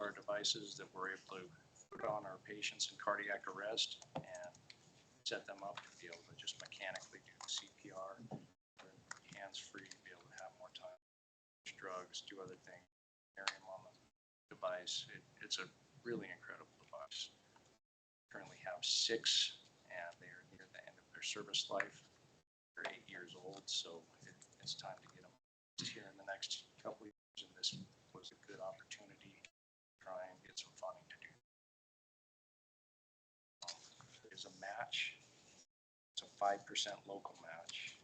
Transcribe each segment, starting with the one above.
our devices that we're able to put on our patients in cardiac arrest and set them up to be able to just mechanically do CPR, hands-free, be able to have more time, drugs, do other things, carry them on the device. It's a really incredible device. We currently have 6, and they are near the end of their service life. They're 8 years old, so it's time to get them here in the next couple of years, and this was a good opportunity to try and get some funding to do. There's a match. It's a 5% local match.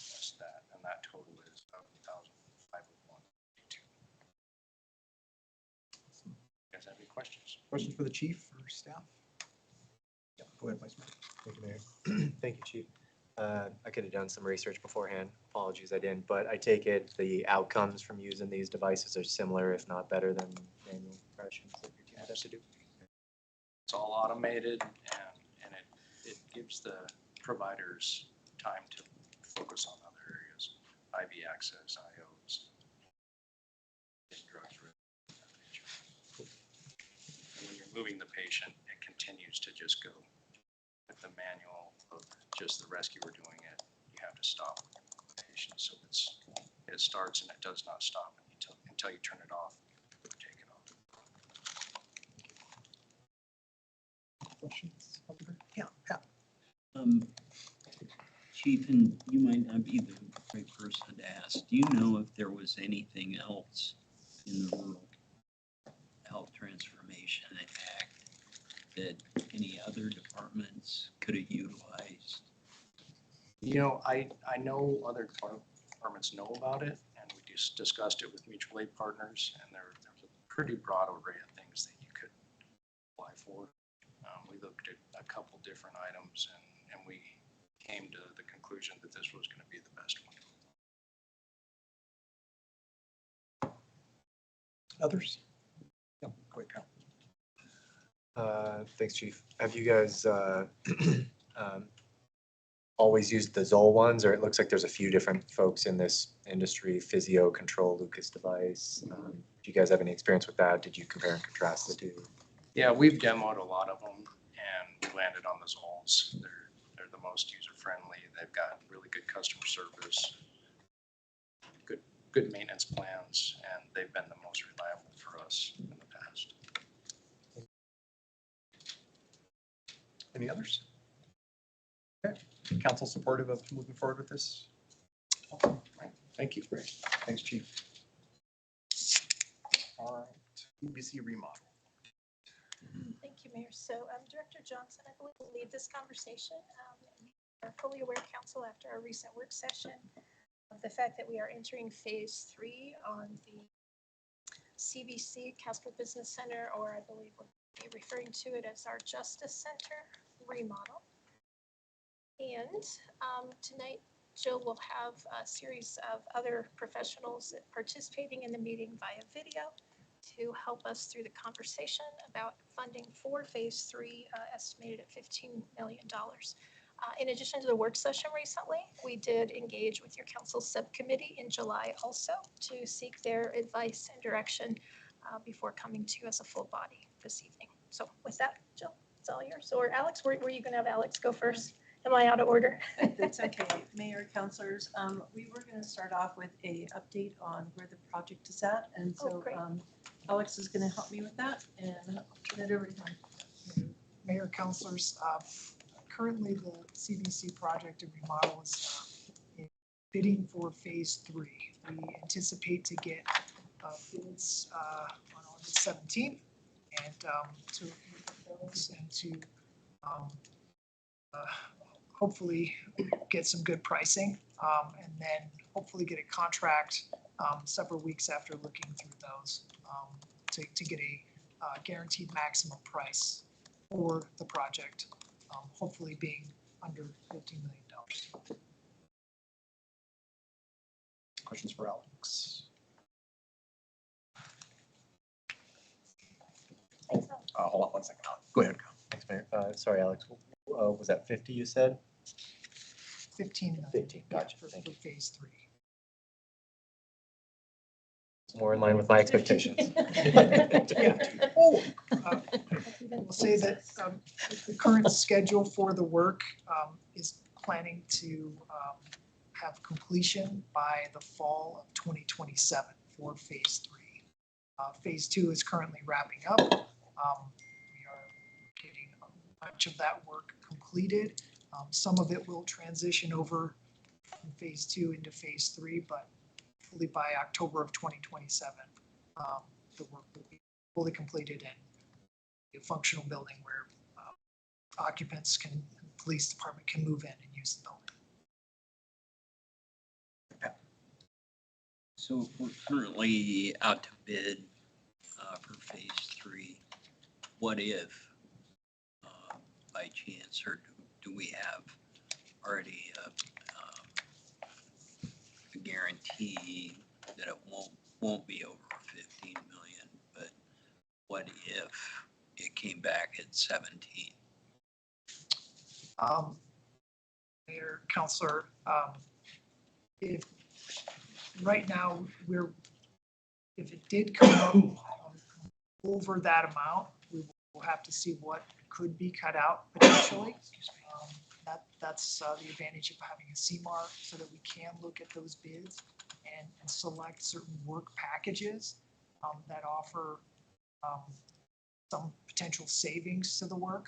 That's that, and that total is $11,501.82. You guys have any questions? Questions for the chief or staff? Yeah, go ahead, Vice Mayor. Thank you, Mayor. Thank you, Chief. I could have done some research beforehand. Apologies, I didn't. But I take it the outcomes from using these devices are similar, if not better, than manual impressions that your team has to do. It's all automated, and it gives the providers time to focus on other areas, IV access, IOs, drugs. And when you're moving the patient, it continues to just go. With the manual of just the rescuer doing it, you have to stop the patient. So it starts and it does not stop until you turn it off or take it off. Questions? Yeah, Pat. Chief, and you might not be the right person to ask. Do you know if there was anything else in the Rural Health Transformation Act that any other departments could have utilized? You know, I know other departments know about it, and we just discussed it with mutual aid partners, and there's a pretty broad array of things that you could apply for. We looked at a couple different items, and we came to the conclusion that this was going to be the best one. Others? Yeah, go ahead, Kyle. Thanks, Chief. Have you guys always used the Zoll ones, or it looks like there's a few different folks in this industry, Physio, Control, Lucas device. Do you guys have any experience with that? Did you compare and contrast the two? Yeah, we've demoed a lot of them, and we landed on the Zolls. They're the most user-friendly. They've got really good customer service, good maintenance plans, and they've been the most reliable for us in the past. Any others? Okay, council supportive of moving forward with this? Right. Thank you. Great. Thanks, Chief. All right, BBC Remodel. Thank you, Mayor. So Director Johnson, I believe, will lead this conversation. We are fully aware, Council, after our recent work session, of the fact that we are entering phase 3 on the CBC, Casper Business Center, or I believe we'll be referring to it as our Justice Center remodel. And tonight, Jill will have a series of other professionals participating in the meeting via video to help us through the conversation about funding for phase 3, estimated at $15 million. In addition to the work session recently, we did engage with your council subcommittee in July also to seek their advice and direction before coming to you as a full body this evening. So with that, Jill, it's all yours. Or Alex, were you going to have Alex go first? Am I out of order? That's okay. Mayor, councilors, we were going to start off with a update on where the project is at. And so Alex is going to help me with that, and I'll turn it over to him. Mayor, councilors, currently the CBC project and remodel is bidding for phase 3. We anticipate to get bids on August 17th and to look at those and to hopefully get some good pricing and then hopefully get a contract several weeks after looking through those to get a guaranteed maximum price for the project, hopefully being under $15 million. Questions for Alex? Hold on one second. Go ahead, Kyle. Thanks, Mayor. Sorry, Alex. Was that 50 you said? 15 million. 15, gotcha. For Thank you. phase 3. It's more in line with my expectations. Yeah. Oh, we'll say that the current schedule for the work is planning to have completion by the fall of 2027 for phase 3. Phase 2 is currently wrapping up. We are getting much of that work completed. Some of it will transition over from phase 2 into phase 3, but fully by October of 2027, the work will be fully completed and a functional building where occupants can, and the police department can move in and use the building. So if we're currently out to bid for phase 3, what if, by chance, or do we have already a guarantee that it won't be over 15 million, but what if it came back at 17? Mayor, Counselor, if right now if it did come out over that amount, we will have to see what could be cut out potentially. That's the advantage of having a CMAR, so that we can look at those bids and select certain work packages that offer some potential savings to the work.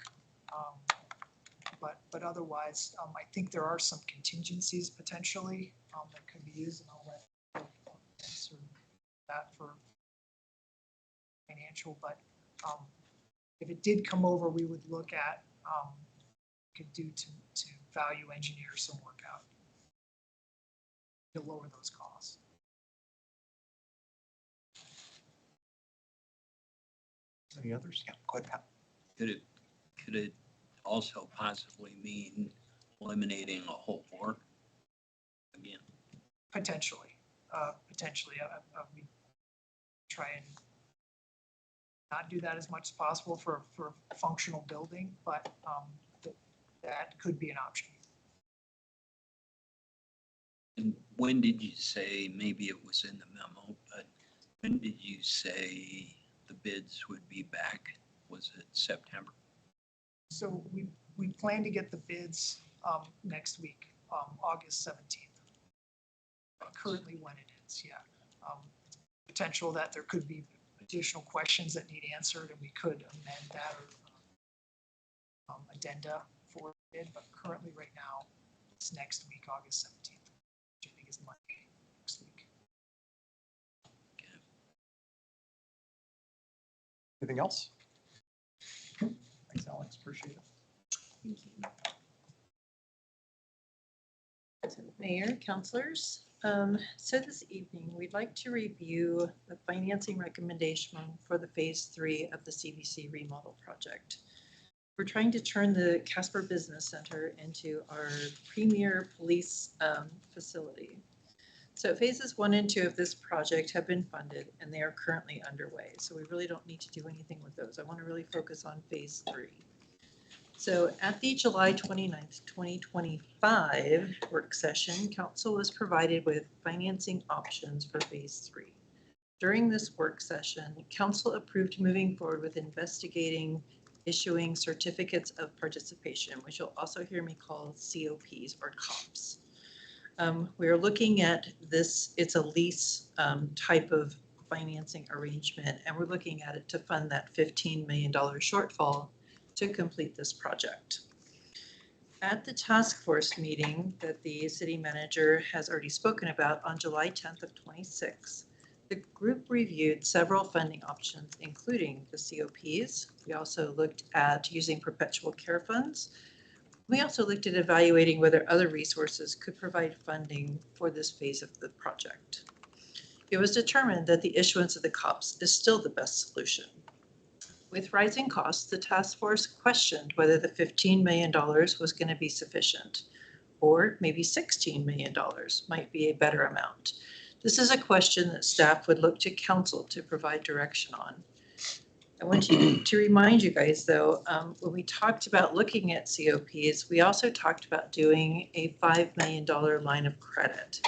But otherwise, I think there are some contingencies potentially that could be used, and I'll let answer that for financial. But if it did come over, we would look at could do to value engineer some work out to lower those costs. Any others? Yeah, go ahead, Pat. Could it also possibly mean eliminating a whole floor again? Potentially, we try and not do that as much as possible for a functional building, but that could be an option. And when did you say, maybe it was in the memo, but when did you say the bids would be back? Was it September? So we plan to get the bids next week, August 17th. Currently when it is, yeah. Potential that there could be additional questions that need answered, and we could amend that or addenda for bid, but currently right now, it's next week, August 17th, which I think is Monday next week. Anything else? Thanks, Alex. Appreciate it. Mayor, councilors, so this evening, we'd like to review the financing recommendation for the phase 3 of the CBC remodel project. We're trying to turn the Casper Business Center into our premier police facility. So phases 1 and 2 of this project have been funded and they are currently underway. So we really don't need to do anything with those. I want to really focus on phase 3. So at the July 29th, 2025 work session, council was provided with financing options for phase 3. During this work session, council approved moving forward with investigating issuing certificates of participation, which you'll also hear me call COPs or COPs. We are looking at this, it's a lease type of financing arrangement, and we're looking at it to fund that $15 million shortfall to complete this project. At the task force meeting that the city manager has already spoken about on July 10th of 26, the group reviewed several funding options, including the COPs. We also looked at using perpetual care funds. We also looked at evaluating whether other resources could provide funding for this phase of the project. It was determined that the issuance of the COPs is still the best solution. With rising costs, the task force questioned whether the $15 million was going to be sufficient, or maybe $16 million might be a better amount. This is a question that staff would look to council to provide direction on. I want to remind you guys, though, when we talked about looking at COPs, we also talked about doing a $5 million line of credit.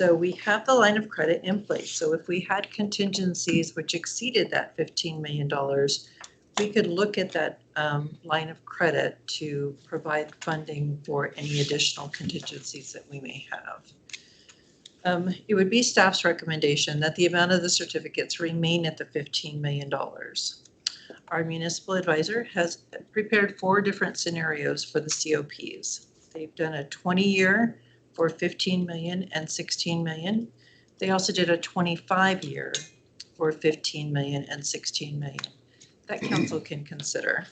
So we have the line of credit in place. So if we had contingencies which exceeded that $15 million, we could look at that line of credit to provide funding for any additional contingencies that we may have. It would be staff's recommendation that the amount of the certificates remain at the $15 million. Our municipal advisor has prepared 4 different scenarios for the COPs. They've done a 20-year for 15 million and 16 million. They also did a 25-year for 15 million and 16 million. That council can consider.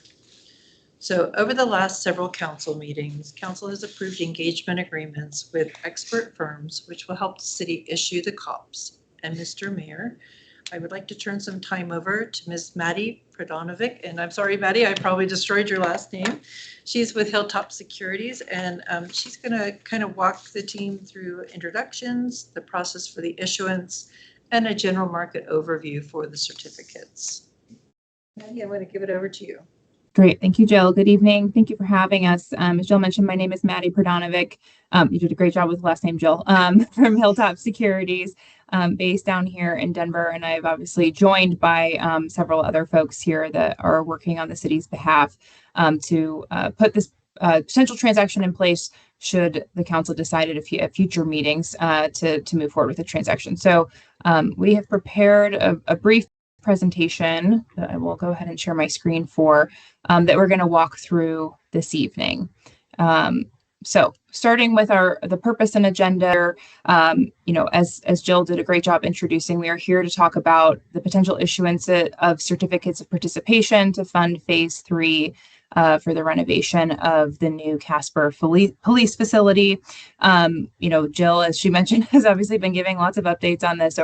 So over the last several council meetings, council has approved engagement agreements with expert firms, which will help the city issue the COPs. And Mr. Mayor, I would like to turn some time over to Ms. Maddie Pradanovic. And I'm sorry, Maddie, I probably destroyed your last name. She's with Hilltop Securities, and she's going to kind of walk the team through introductions, the process for the issuance, and a general market overview for the certificates. Maddie, I'm going to give it over to you. Great. Thank you, Jill. Good evening. Thank you for having us. As Jill mentioned, my name is Maddie Pradanovic. You did a great job with the last name, Jill, from Hilltop Securities, based down here in Denver. And I've obviously joined by several other folks here that are working on the city's behalf to put this potential transaction in place should the council decide at future meetings to move forward with the transaction. So we have prepared a brief presentation that I will go ahead and share my screen for that we're going to walk through this evening. So starting with the purpose and agenda, as Jill did a great job introducing, we are here to talk about the potential issuance of certificates of participation to fund phase 3 for the renovation of the new Casper police facility. Jill, as she mentioned, has obviously been giving lots of updates on this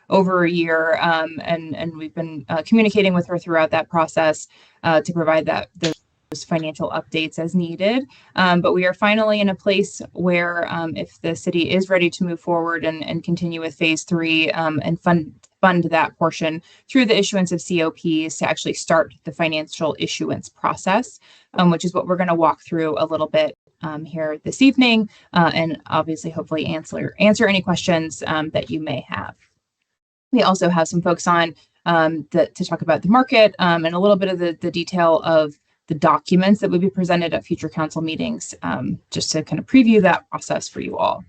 over a year, and we've been communicating with her throughout that process to provide those financial updates as needed. But we are finally in a place where if the city is ready to move forward and continue with phase 3 and fund that portion through the issuance of COPs to actually start the financial issuance process, which is what we're going to walk through a little bit here this evening, and obviously hopefully answer any questions that you may have. We also have some folks on to talk about the market and a little bit of the detail of the documents that would be presented at future council meetings, just to kind of preview that process for you all.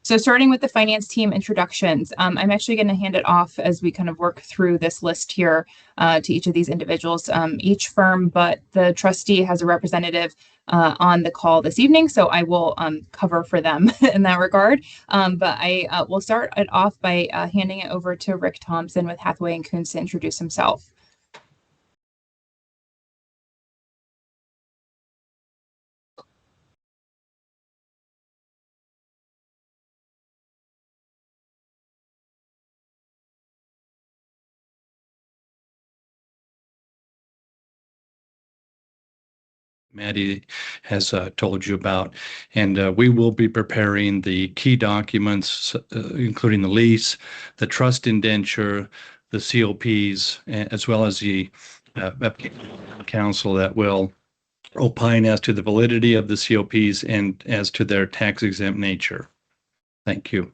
So starting with the finance team introductions, I'm actually going to hand it off as we kind of work through this list here to each of these individuals. Each firm but the trustee has a representative on the call this evening, so I will cover for them in that regard. But I will start it off by handing it over to Rick Thompson with Hathaway & Coons to introduce himself. Maddie has told you about, and we will be preparing the key documents, including the lease, the trust indenture, the COPs, as well as the council that will opine as to the validity of the COPs and as to their tax exempt nature. Thank you.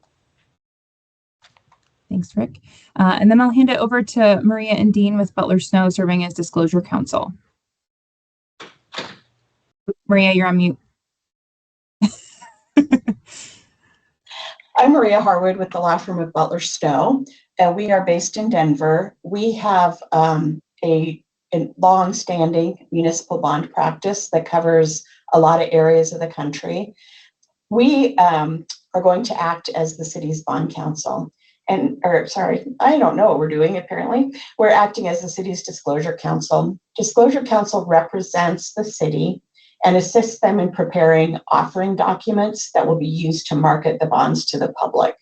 Thanks, Rick. And then I'll hand it over to Maria and Dean with Butler Snow serving as disclosure counsel. Maria, you're on mute. I'm Maria Harwood with the law firm of Butler Stowe. We are based in Denver. We have a long-standing municipal bond practice that covers a lot of areas of the country. We are going to act as the city's bond counsel. I don't know what we're doing, apparently. We're acting as the city's disclosure counsel. Disclosure counsel represents the city and assists them in preparing offering documents that will be used to market the bonds to the public.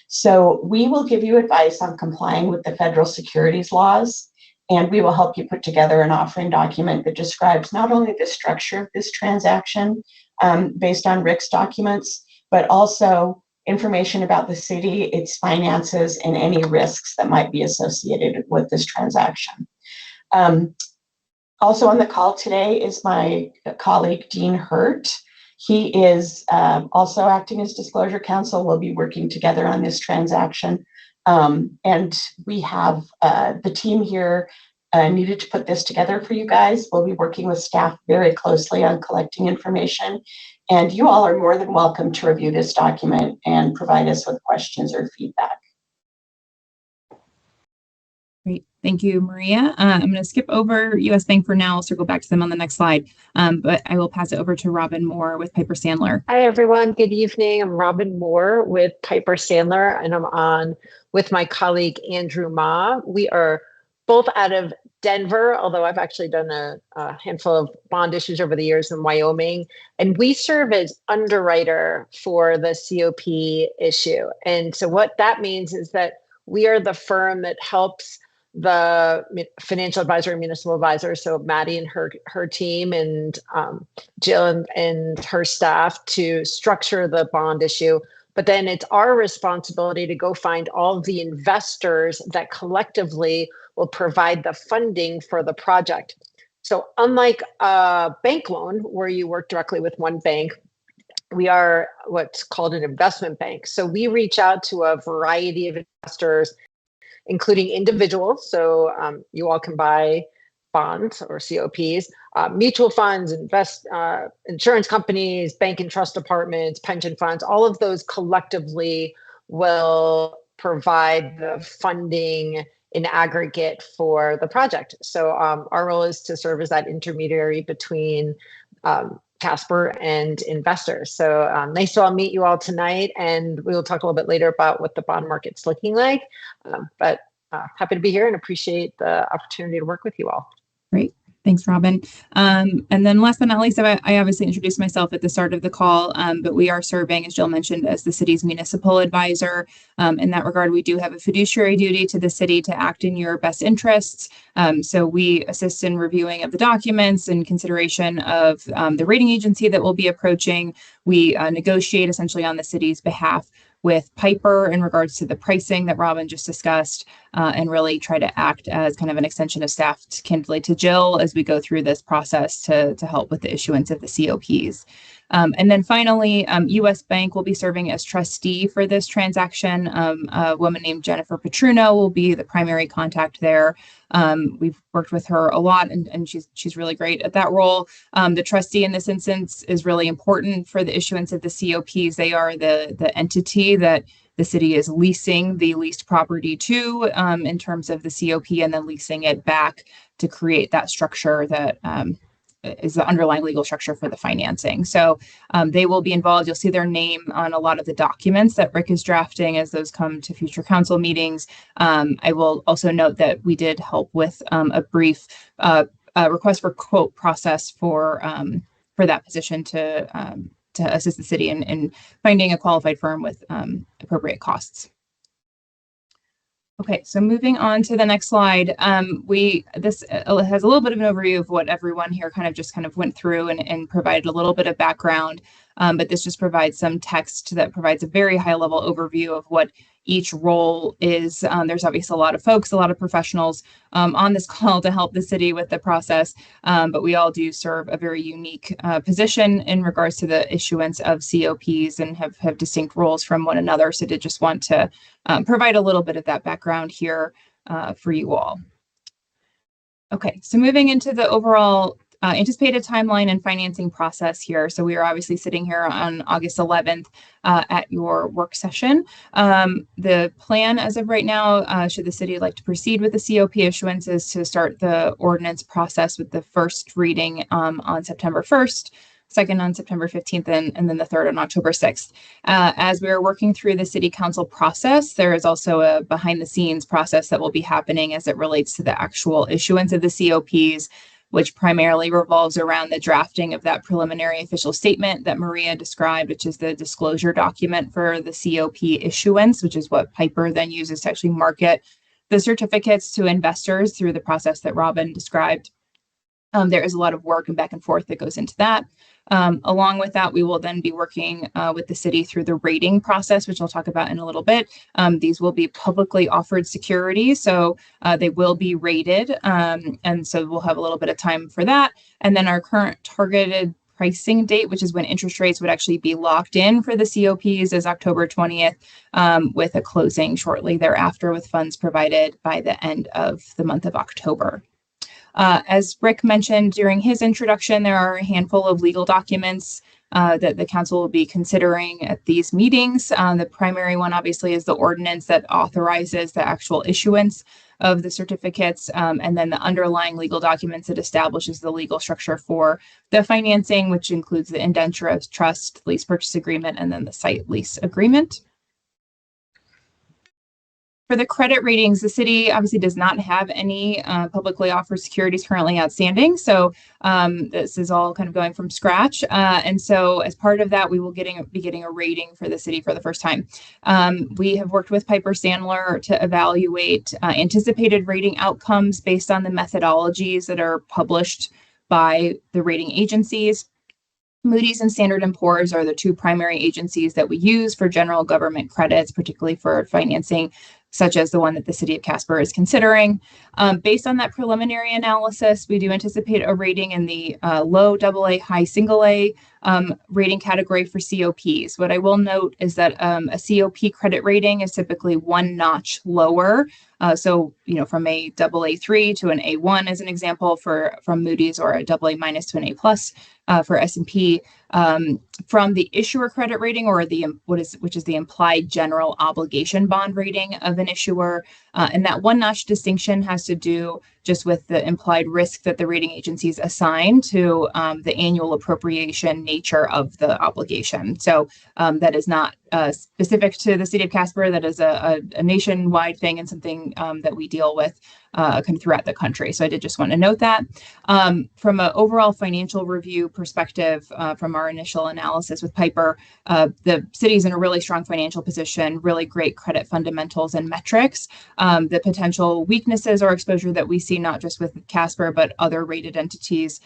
So we will give you advice on complying with the federal securities laws, and we will help you put together an offering document that describes not only the structure of this transaction based on Rick's documents, but also information about the city, its finances, and any risks that might be associated with this transaction. Also on the call today is my colleague, Dean Hurt. He is also acting as disclosure counsel. We'll be working together on this transaction. And we have the team here needed to put this together for you guys. We'll be working with staff very closely on collecting information. And you all are more than welcome to review this document and provide us with questions or feedback. Great. Thank you, Maria. I'm going to skip over US Bank for now. I'll circle back to them on the next slide. But I will pass it over to Robin Moore with Piper Sandler. Hi, everyone. Good evening. I'm Robin Moore with Piper Sandler, and I'm on with my colleague, Andrew Ma. We are both out of Denver, although I've actually done a handful of bond issues over the years in Wyoming. And we serve as underwriter for the COP issue. And so what that means is that we are the firm that helps the financial advisor and municipal advisor, so Maddie and her team, and Jill and her staff, to structure the bond issue. But then it's our responsibility to go find all of the investors that collectively will provide the funding for the project. So unlike a bank loan where you work directly with one bank, we are what's called an investment bank. So we reach out to a variety of investors, including individuals. So you all can buy bonds or COPs, mutual funds, insurance companies, bank and trust departments, pension funds. All of those collectively will provide the funding in aggregate for the project. So our role is to serve as that intermediary between Casper and investors. So nice to all meet you all tonight, and we will talk a little bit later about what the bond market's looking like. But happy to be here and appreciate the opportunity to work with you all. Great. Thanks, Robin. And then last but not least, I obviously introduced myself at the start of the call, but we are serving, as Jill mentioned, as the city's municipal advisor. In that regard, we do have a fiduciary duty to the city to act in your best interests. So we assist in reviewing of the documents and consideration of the rating agency that we'll be approaching. We negotiate essentially on the city's behalf with Piper in regards to the pricing that Robin just discussed, and really try to act as kind of an extension of staff kindly to Jill as we go through this process to help with the issuance of the COPs. And then finally, US Bank will be serving as trustee for this transaction. A woman named Jennifer Petruno will be the primary contact there. We've worked with her a lot, and she's really great at that role. The trustee in this instance is really important for the issuance of the COPs. They are the entity that the city is leasing the leased property to in terms of the COP, and then leasing it back to create that structure that is the underlying legal structure for the financing. So they will be involved. You'll see their name on a lot of the documents that Rick is drafting as those come to future council meetings. I will also note that we did help with a brief request for quote process for that position to assist the city in finding a qualified firm with appropriate costs. Okay, so moving on to the next slide, this has a little bit of an overview of what everyone here kind of went through and provided a little bit of background, but this just provides some text that provides a very high level overview of what each role is. There's obviously a lot of folks, a lot of professionals on this call to help the city with the process, but we all do serve a very unique position in regards to the issuance of COPs and have distinct roles from one another. So did just want to provide a little bit of that background here for you all. Okay, so moving into the overall anticipated timeline and financing process here. So we are obviously sitting here on August 11th at your work session. The plan as of right now, should the city like to proceed with the COP issuance, is to start the ordinance process with the first reading on September 1st, second on September 15th, and then the third on October 6th. As we are working through the city council process, there is also a behind the scenes process that will be happening as it relates to the actual issuance of the COPs, which primarily revolves around the drafting of that preliminary official statement that Maria described, which is the disclosure document for the COP issuance, which is what Piper then uses to actually market the certificates to investors through the process that Robin described. There is a lot of work and back and forth that goes into that. Along with that, we will then be working with the city through the rating process, which I'll talk about in a little bit. These will be publicly offered securities, so they will be rated. And so we'll have a little bit of time for that. And then our current targeted pricing date, which is when interest rates would actually be locked in for the COPs, is October 20th, with a closing shortly thereafter with funds provided by the end of the month of October. As Rick mentioned during his introduction, there are a handful of legal documents that the council will be considering at these meetings. The primary one, obviously, is the ordinance that authorizes the actual issuance of the certificates, and then the underlying legal documents that establishes the legal structure for the financing, which includes the indenture of trust, lease purchase agreement, and then the site lease agreement. For the credit ratings, the city obviously does not have any publicly offered securities currently outstanding. So this is all kind of going from scratch. And so as part of that, we will be getting a rating for the city for the first time. We have worked with Piper Sandler to evaluate anticipated rating outcomes based on the methodologies that are published by the rating agencies. Moody's and Standard & Poor's are the two primary agencies that we use for general government credits, particularly for financing, such as the one that the city of Casper is considering. Based on that preliminary analysis, we do anticipate a rating in the low AA, high single A rating category for COPs. What I will note is that a COP credit rating is typically one notch lower. So, from a AA3 to an A1 as an example from Moody's, or a AA- to an A+ for S&P. From the issuer credit rating, or which is the implied general obligation bond rating of an issuer. And that one notch distinction has to do just with the implied risk that the rating agencies assign to the annual appropriation nature of the obligation. So that is not specific to the city of Casper. That is a nationwide thing, and something that we deal with kind of throughout the country. So I did just want to note that. From an overall financial review perspective, from our initial analysis with Piper, the city's in a really strong financial position, really great credit fundamentals and metrics. The potential weaknesses or exposure that we see, not just with Casper, but other rated entities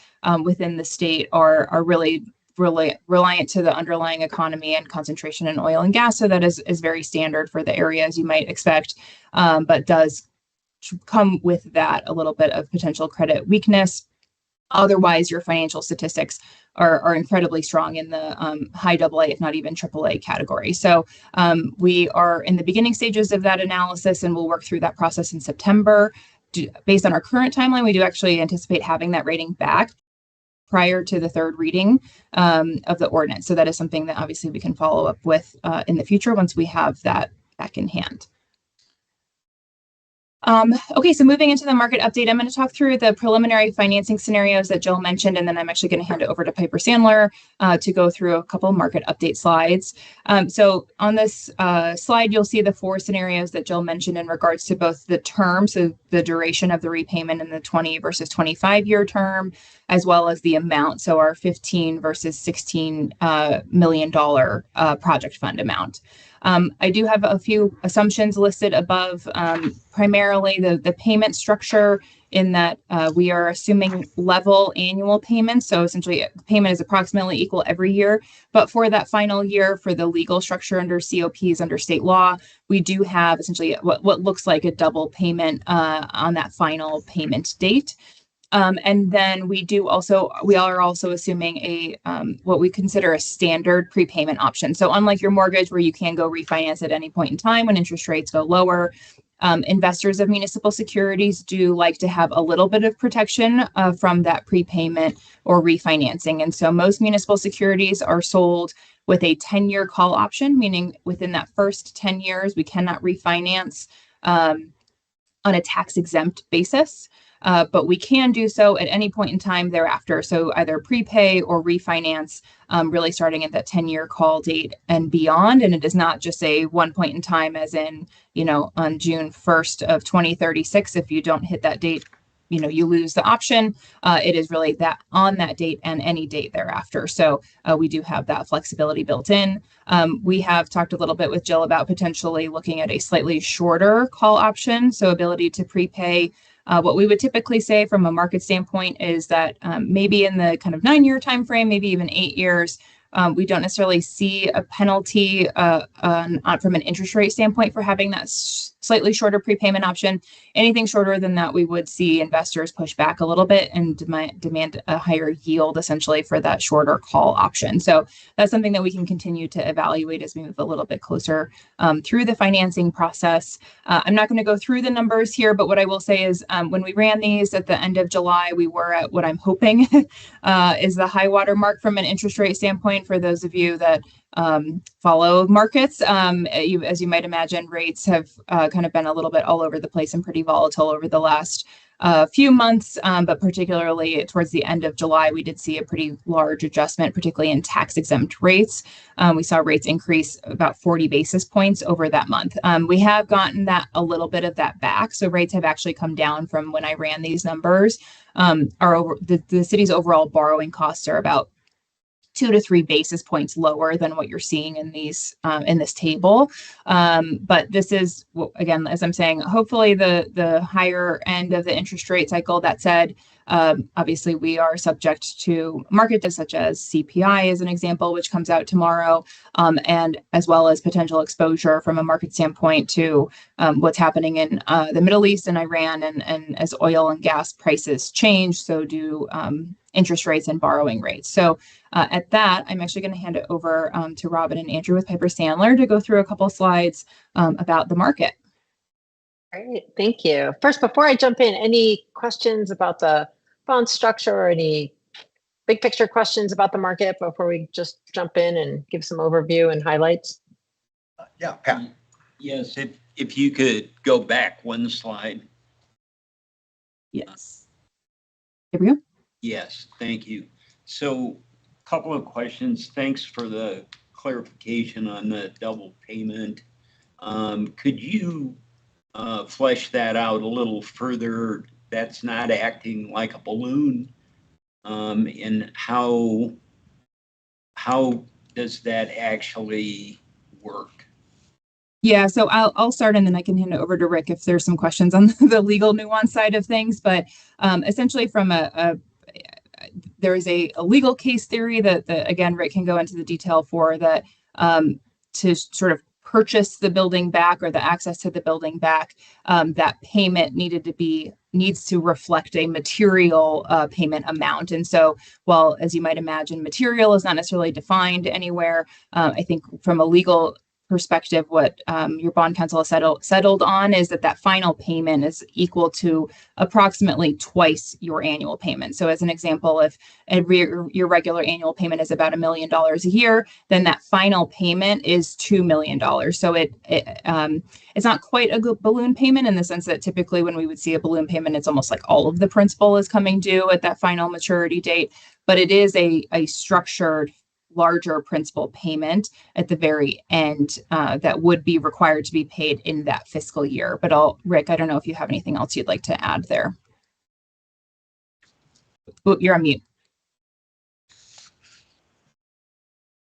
within the state, are really reliant to the underlying economy and concentration in oil and gas. So that is very standard for the areas you might expect, but does come with that a little bit of potential credit weakness. Otherwise, your financial statistics are incredibly strong in the high AA, if not even AAA category. So we are in the beginning stages of that analysis, and we'll work through that process in September. Based on our current timeline, we do actually anticipate having that rating back prior to the third reading of the ordinance. So that is something that obviously we can follow up with in the future once we have that back in hand. Okay, so moving into the market update, I'm going to talk through the preliminary financing scenarios that Jill mentioned, and then I'm actually going to hand it over to Piper Sandler to go through a couple market update slides. So on this slide, you'll see the four scenarios that Jill mentioned in regards to both the term, so the duration of the repayment in the 20 versus 25-year term, as well as the amount, so our $15 versus $16 million project fund amount. I do have a few assumptions listed above, primarily the payment structure, in that we are assuming level annual payments. So essentially, the payment is approximately equal every year. But for that final year, for the legal structure under COPs, under state law, we do have essentially what looks like a double payment on that final payment date. And then we are also assuming a what we consider a standard prepayment option. So unlike your mortgage, where you can go refinance at any point in time when interest rates go lower, investors of municipal securities do like to have a little bit of protection from that prepayment or refinancing. And so most municipal securities are sold with a 10-year call option, meaning within that first 10 years, we cannot refinance on a tax-exempt basis. But we can do so at any point in time thereafter. So either prepay or refinance, really starting at that 10-year call date and beyond. And it is not just a one point in time, as in, on June 1st of 2036, if you don't hit that date, you lose the option. It is really that on that date and any date thereafter. So we do have that flexibility built in. We have talked a little bit with Jill about potentially looking at a slightly shorter call option. So ability to prepay. What we would typically say from a market standpoint is that maybe in the kind of 9-year time frame, maybe even 8 years, we don't necessarily see a penalty from an interest rate standpoint for having that slightly shorter prepayment option. Anything shorter than that, we would see investors push back a little bit and demand a higher yield essentially for that shorter call option. So that's something that we can continue to evaluate as we move a little bit closer through the financing process. I'm not going to go through the numbers here, but what I will say is when we ran these at the end of July, we were at what I'm hoping is the high water mark from an interest rate standpoint. For those of you that follow markets, as you might imagine, rates have kind of been a little bit all over the place and pretty volatile over the last few months, but particularly towards the end of July, we did see a pretty large adjustment, particularly in tax exempt rates. We saw rates increase about 40 basis points over that month. We have gotten a little bit of that back. So rates have actually come down from when I ran these numbers. The city's overall borrowing costs are about 2 to 3 basis points lower than what you're seeing in these in this table. But this is, again, as I'm saying, hopefully the higher end of the interest rate cycle. That said, obviously we are subject to market data such as CPI as an example, which comes out tomorrow, and as well as potential exposure from a market standpoint to what's happening in the Middle East and Iran, and as oil and gas prices change, so do interest rates and borrowing rates. So at that, I'm actually going to hand it over to Robin and Andrew with Piper Sandler to go through a couple slides about the market. Great, thank you. First, before I jump in, any questions about the bond structure or any big picture questions about the market before we just jump in and give some overview and highlights? Yeah, Pat. Yes, if you could go back one slide. Yes. Here we go. Yes, thank you. So a couple of questions. Thanks for the clarification on the double payment. Could you flesh that out a little further? That's not acting like a balloon. And how does that actually work? Yeah, so I'll start and then I can hand it over to Rick if there's some questions on the legal nuance side of things. But essentially from there is a legal case theory that again, Rick can go into the detail for that to sort of purchase the building back or the access to the building back, that payment needs to reflect a material payment amount. And so while, as you might imagine, material is not necessarily defined anywhere, I think from a legal perspective, what your bond counsel has settled on is that final payment is equal to approximately twice your annual payment. So as an example, if your regular annual payment is about $1 million a year, then that final payment is $2 million. So it's not quite a good balloon payment in the sense that typically when we would see a balloon payment, it's almost like all of the principal is coming due at that final maturity date, but it is a structured larger principal payment at the very end that would be required to be paid in that fiscal year. But Rick, I don't know if you have anything else you'd like to add there. Oh, you're on mute.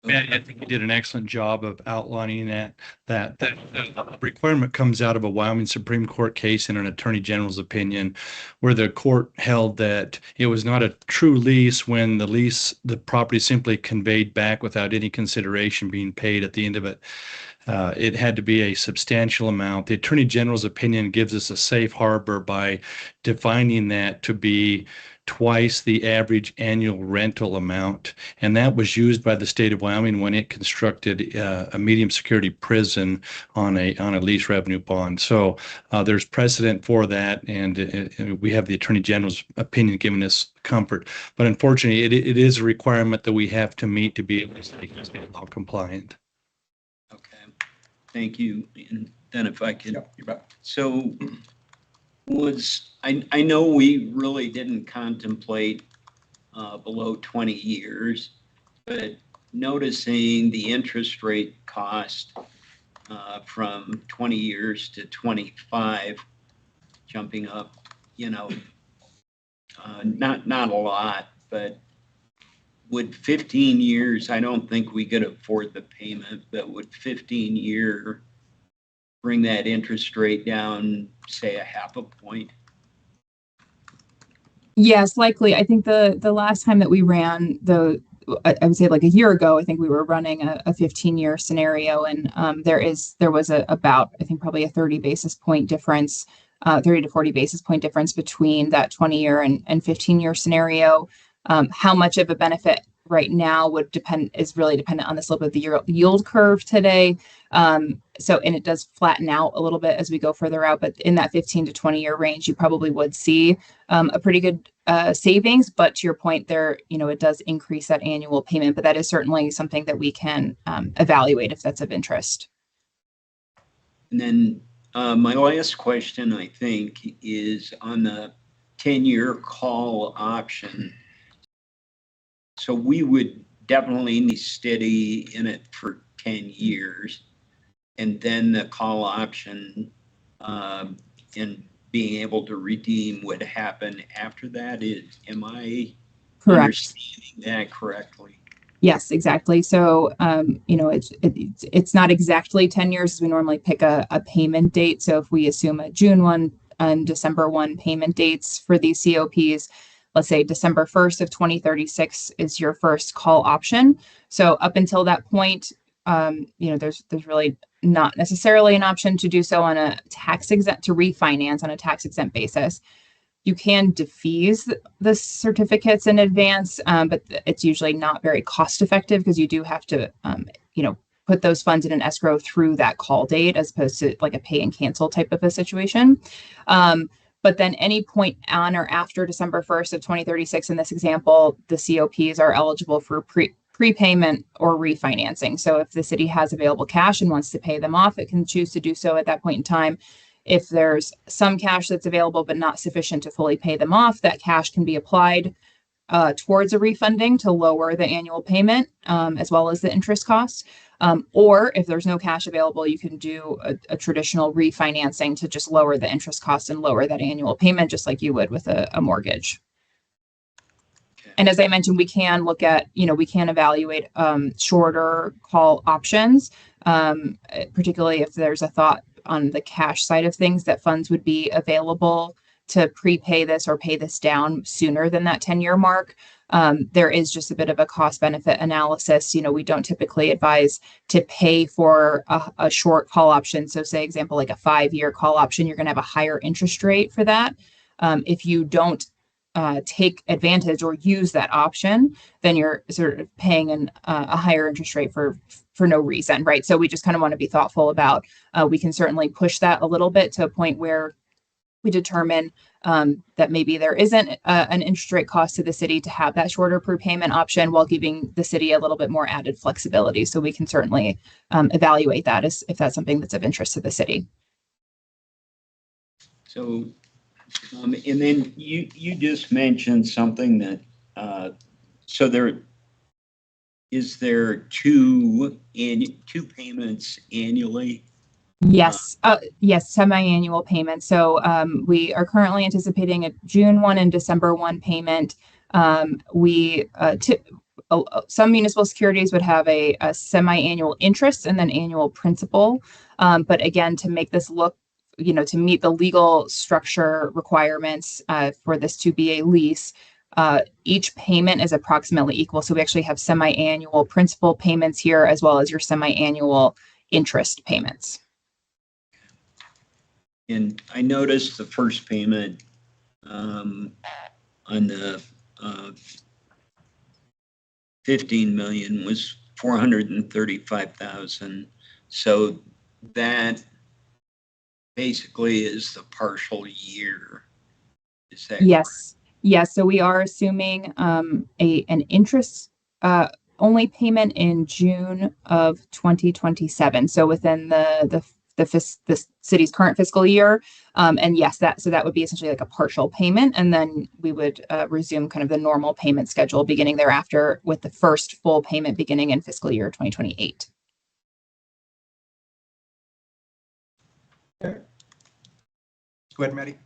I think you did an excellent job of outlining that requirement comes out of a Wyoming Supreme Court case in an attorney general's opinion, where the court held that it was not a true lease when the property simply conveyed back without any consideration being paid at the end of it. It had to be a substantial amount. The attorney general's opinion gives us a safe harbor by defining that to be twice the average annual rental amount. And that was used by the state of Wyoming when it constructed a medium security prison on a lease revenue bond. So there's precedent for that. And we have the attorney general's opinion giving us comfort. But unfortunately, it is a requirement that we have to meet to be able to stay law compliant. Okay, thank you. And then if I could, Yep, you bet. so I know we really didn't contemplate below 20 years, but noticing the interest rate cost from 20 years to 25, jumping up, not a lot, but would 15 years, I don't think we could afford the payment, but would 15-year bring that interest rate down, say, 0.5 point? Yes, likely. I think the last time that we ran I would say like a year ago, I think we were running a 15-year scenario, and there was about, I think, probably a 30 basis point difference, 30 to 40 basis point difference between that 20-year and 15-year scenario. How much of a benefit right now is really dependent on the slope of the yield curve today. And it does flatten out a little bit as we go further out, but in that 15 to 20-year range, you probably would see a pretty good savings. But to your point there, it does increase that annual payment, but that is certainly something that we can evaluate if that's of interest. And then my last question, I think, is on the 10-year call option. So we would definitely need steady in it for 10 years. And then the call option and being able to redeem would happen after that. Am I Correct. understanding that correctly? Yes, exactly. So, it's not exactly 10 years as we normally pick a payment date. So if we assume a June 1 and December 1 payment dates for these COPs, let's say December 1st of 2036 is your first call option. So up until that point, there's really not necessarily an option to do so on a to refinance on a tax exempt basis. You can defease the certificates in advance, but it's usually not very cost effective because you do have to, put those funds in an escrow through that call date as opposed to like a pay and cancel type of a situation. But then any point on or after December 1st of 2036, in this example, the COPs are eligible for prepayment or refinancing. So if the city has available cash and wants to pay them off, it can choose to do so at that point in time. If there's some cash that's available but not sufficient to fully pay them off, that cash can be applied towards a refunding to lower the annual payment as well as the interest costs. Or if there's no cash available, you can do a traditional refinancing to just lower the interest costs and lower that annual payment, just like you would with a mortgage. Okay. And as I mentioned, we can look at, we can evaluate shorter call options, particularly if there's a thought on the cash side of things that funds would be available to prepay this or pay this down sooner than that 10-year mark. There is just a bit of a cost benefit analysis. We don't typically advise to pay for a short call option. So say example, like a 5-year call option, you're going to have a higher interest rate for that. If you don't take advantage or use that option, then you're sort of paying a higher interest rate for no reason, right? So we just kind of want to be thoughtful about, we can certainly push that a little bit to a point where we determine that maybe there isn't an interest rate cost to the city to have that shorter prepayment option while giving the city a little bit more added flexibility. So we can certainly evaluate that if that's something that's of interest to the city. So, and then you just mentioned something that, so is there two payments annually? Yes. Yes. Semi-annual payment. So we are currently anticipating a June 1 and December 1 payment. Some municipal securities would have a semi-annual interest and then annual principal. But again, to make this look, to meet the legal structure requirements for this to be a lease, each payment is approximately equal. So we actually have semi-annual principal payments here as well as your semi-annual interest payments. And I noticed the first payment on the 15 million was 435,000. So that basically is the partial year. Is that yes? Correct? Yes. So we are assuming an interest only payment in June of 2027. So within the city's current fiscal year. And yes, that would be essentially like a partial payment. And then we would resume kind of the normal payment schedule beginning thereafter with the first full payment beginning in fiscal year 2028. Okay. Go ahead, Maddie.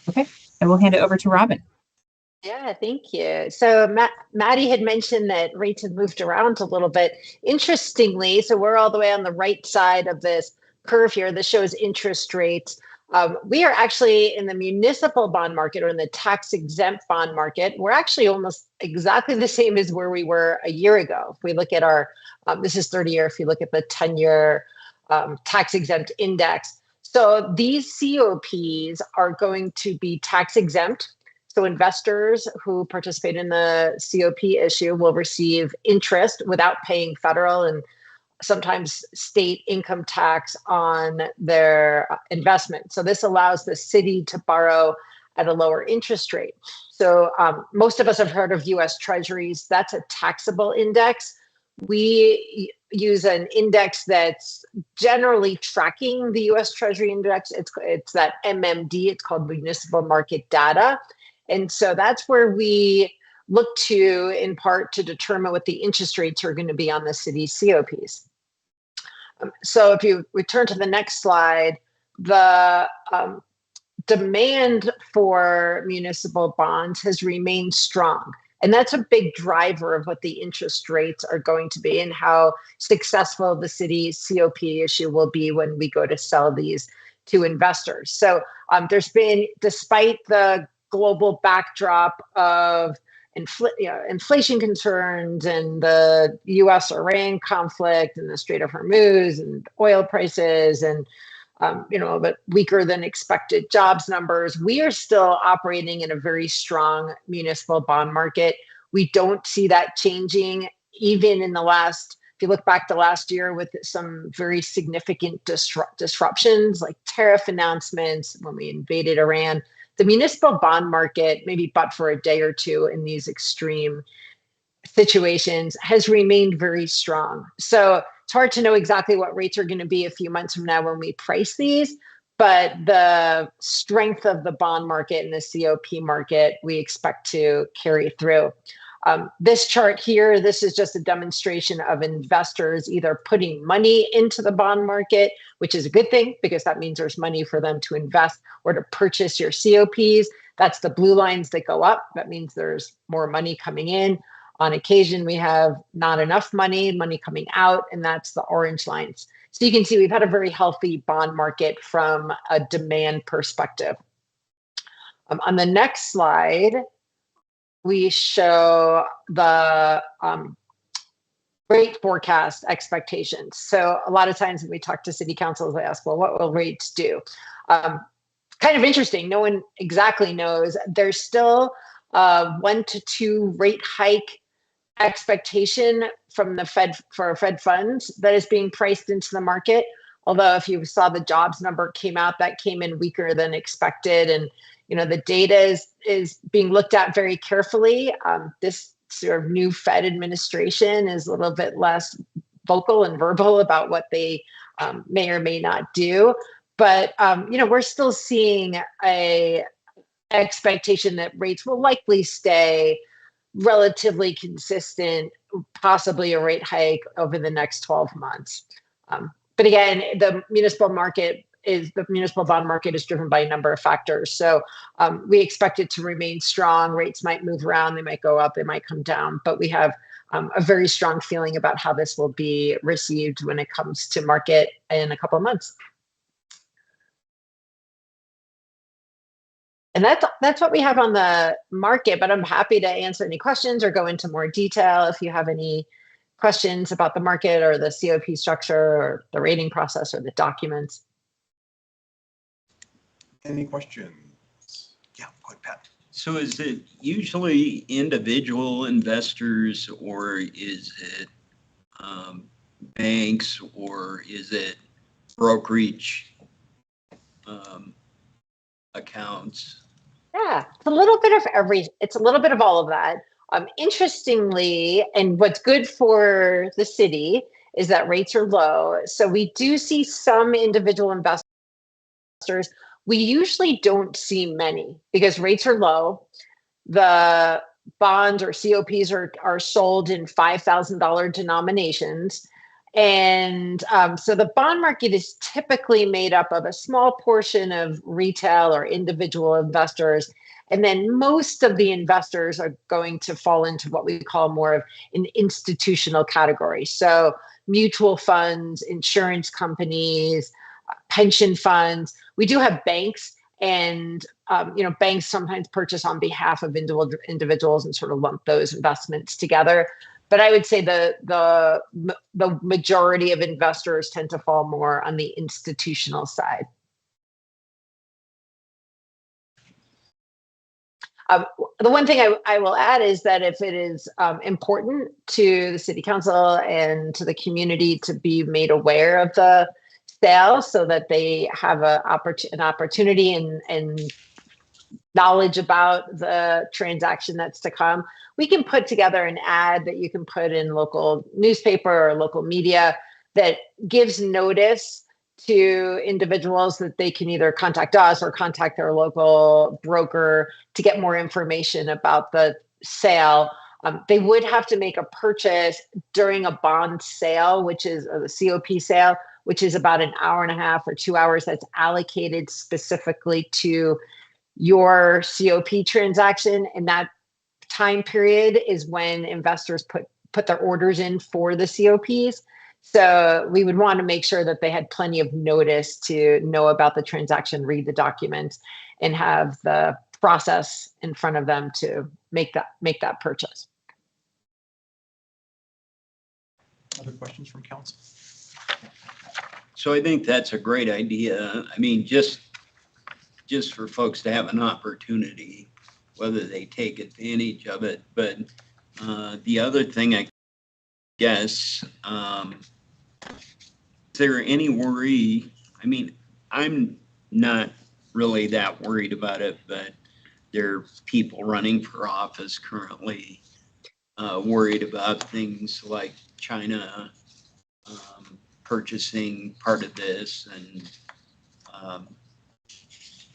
Okay, I will hand it over to Robin. Yeah, thank you. So Maddie had mentioned that rates have moved around a little bit. Interestingly, so we're all the way on the right side of this curve here that shows interest rates. We are actually in the municipal bond market, or in the tax exempt bond market. We're actually almost exactly the same as where we were a year ago. If we look at our, this is 30-year, if you look at the 10-year tax exempt index. So these COPs are going to be tax exempt. So investors who participate in the COP issue will receive interest without paying federal and sometimes state income tax on their investment. So this allows the city to borrow at a lower interest rate. So most of us have heard of US Treasuries. That's a taxable index. We use an index that's generally tracking the US Treasury index. It's that MMD, it's called Municipal Market Data. And so that's where we look to, in part, to determine what the interest rates are going to be on the city's COPs. So if you return to the next slide, the demand for municipal bonds has remained strong. And that's a big driver of what the interest rates are going to be and how successful the city's COP issue will be when we go to sell these to investors. So there's been, despite the global backdrop of inflation concerns and the US-Iran conflict and the Strait of Hormuz and oil prices and but weaker than expected jobs numbers, we are still operating in a very strong municipal bond market. We don't see that changing even in the last, if you look back to last year with some very significant disruptions like tariff announcements when we invaded Iran. The municipal bond market, maybe but for a day or two in these extreme situations, has remained very strong. So it's hard to know exactly what rates are going to be a few months from now when we price these, but the strength of the bond market and the COP market, we expect to carry through. This chart here, this is just a demonstration of investors either putting money into the bond market, which is a good thing because that means there's money for them to invest or to purchase your COPs. That's the blue lines that go up. That means there's more money coming in. On occasion, we have not enough money coming out, and that's the orange lines. So you can see we've had a very healthy bond market from a demand perspective. On the next slide, we show the rate forecast expectations. So a lot of times when we talk to city councils, they ask, well, what will rates do? Kind of interesting. No one exactly knows. There's still 1 to 2 rate hike expectation from the Fed for Fed funds that is being priced into the market. Although if you saw the jobs number came out, that came in weaker than expected. And the data is being looked at very carefully. This sort of new Fed administration is a little bit less vocal and verbal about what they may or may not do. But we're still seeing a expectation that rates will likely stay relatively consistent, possibly a rate hike over the next 12 months. But again, the municipal bond market is driven by a number of factors. So we expect it to remain strong. Rates might move around, they might go up, they might come down, but we have a very strong feeling about how this will be received when it comes to market in a couple of months. And that's what we have on the market, but I'm happy to answer any questions or go into more detail if you have any questions about the market or the COP structure or the rating process or the documents. Any questions? Yeah, go ahead, Pat. So is it usually individual investors, or is it banks, or is it brokerage accounts? Yeah, it's a little bit of all of that. Interestingly, and what's good for the city is that rates are low. So we do see some individual investors. We usually don't see many because rates are low. The bonds or COPs are sold in $5,000 denominations. And so the bond market is typically made up of a small portion of retail or individual investors. And then most of the investors are going to fall into what we call more of an institutional category. So mutual funds, insurance companies, pension funds. We do have banks, and banks sometimes purchase on behalf of individuals and sort of lump those investments together. But I would say the majority of investors tend to fall more on the institutional side. The one thing I will add is that if it is important to the city council and to the community to be made aware of the sale so that they have an opportunity and knowledge about the transaction that's to come, we can put together an ad that you can put in local newspaper or local media that gives notice to individuals that they can either contact us or contact their local broker to get more information about the sale. They would have to make a purchase during a bond sale, which is the COP sale, which is about an hour and a half or 2 hours that's allocated specifically to your COP transaction. And that time period is when investors put their orders in for the COPs. So we would want to make sure that they had plenty of notice to know about the transaction, read the documents, and have the process in front of them to make that purchase. Other questions from council? So I think that's a great idea. I mean, just for folks to have an opportunity, whether they take advantage of it. But the other thing, I guess, is there any worry? I mean, I'm not really that worried about it, but there are people running for office currently worried about things like China purchasing part of this, and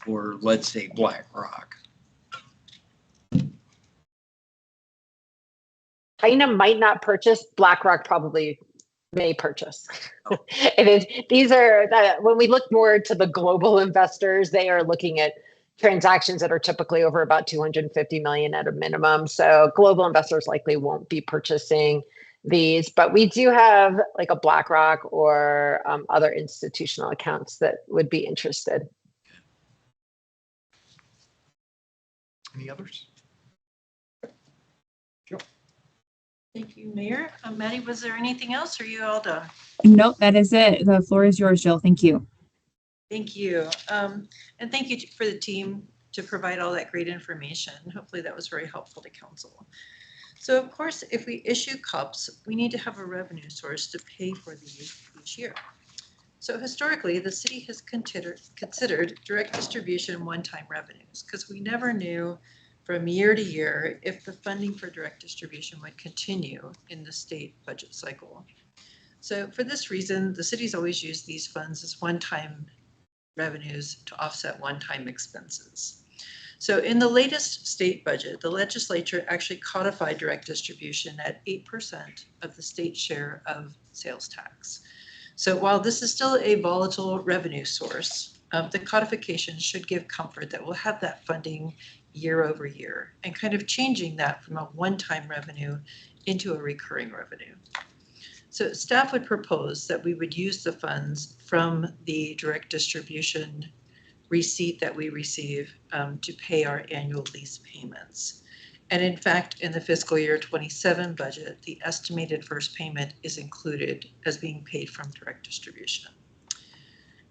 or let's say BlackRock. China might not purchase. BlackRock probably may purchase. And these are when we look more to the global investors, they are looking at transactions that are typically over about 250 million at a minimum. So global investors likely won't be purchasing these, but we do have like a BlackRock or other institutional accounts that would be interested. Any others? Thank you, Mayor. Maddie, was there anything else, or are you all done? Nope, that is it. The floor is yours, Jill. Thank you. Thank you. And thank you for the team to provide all that great information. Hopefully that was very helpful to council. So of course, if we issue cups, we need to have a revenue source to pay for these each year. So historically, the city has considered direct distribution one-time revenues because we never knew from year to year if the funding for direct distribution would continue in the state budget cycle. So for this reason, the city's always used these funds as one-time revenues to offset one-time expenses. So in the latest state budget, the legislature actually codified direct distribution at 8% of the state share of sales tax. So while this is still a volatile revenue source, the codification should give comfort that we'll have that funding year over year and kind of changing that from a one-time revenue into a recurring revenue. So staff would propose that we would use the funds from the direct distribution receipt that we receive to pay our annual lease payments. And in fact, in the fiscal year 27 budget, the estimated first payment is included as being paid from direct distribution.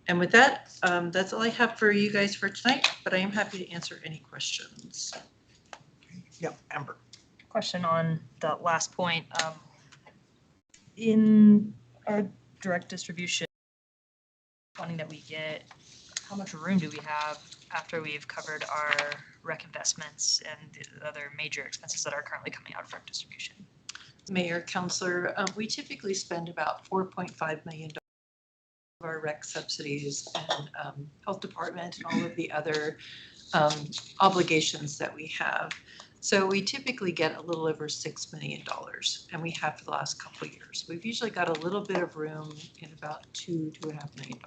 And with that, that's all I have for you guys for tonight, but I am happy to answer any questions. Yeah, Amber. Question on the last point. In our direct distribution funding that we get, how much room do we have after we've covered our rec investments and the other major expenses that are currently coming out of direct distribution? Mayor, Councilor, we typically spend about $4.5 million of our rec subsidies and health department and all of the other obligations that we have. So we typically get a little over $6 million, and we have for the last couple of years. We've usually got a little bit of room in about $2.5 million.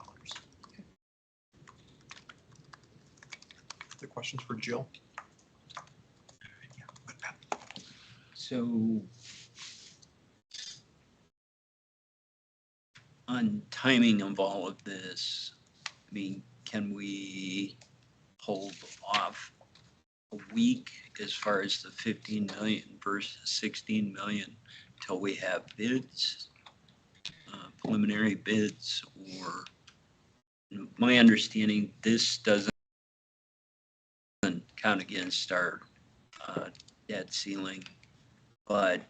The questions for Jill? So on timing of all of this, I mean, can we hold off a week as far as the 15 million versus 16 million till we have bids, preliminary bids? Or my understanding, this doesn't count against our debt ceiling, but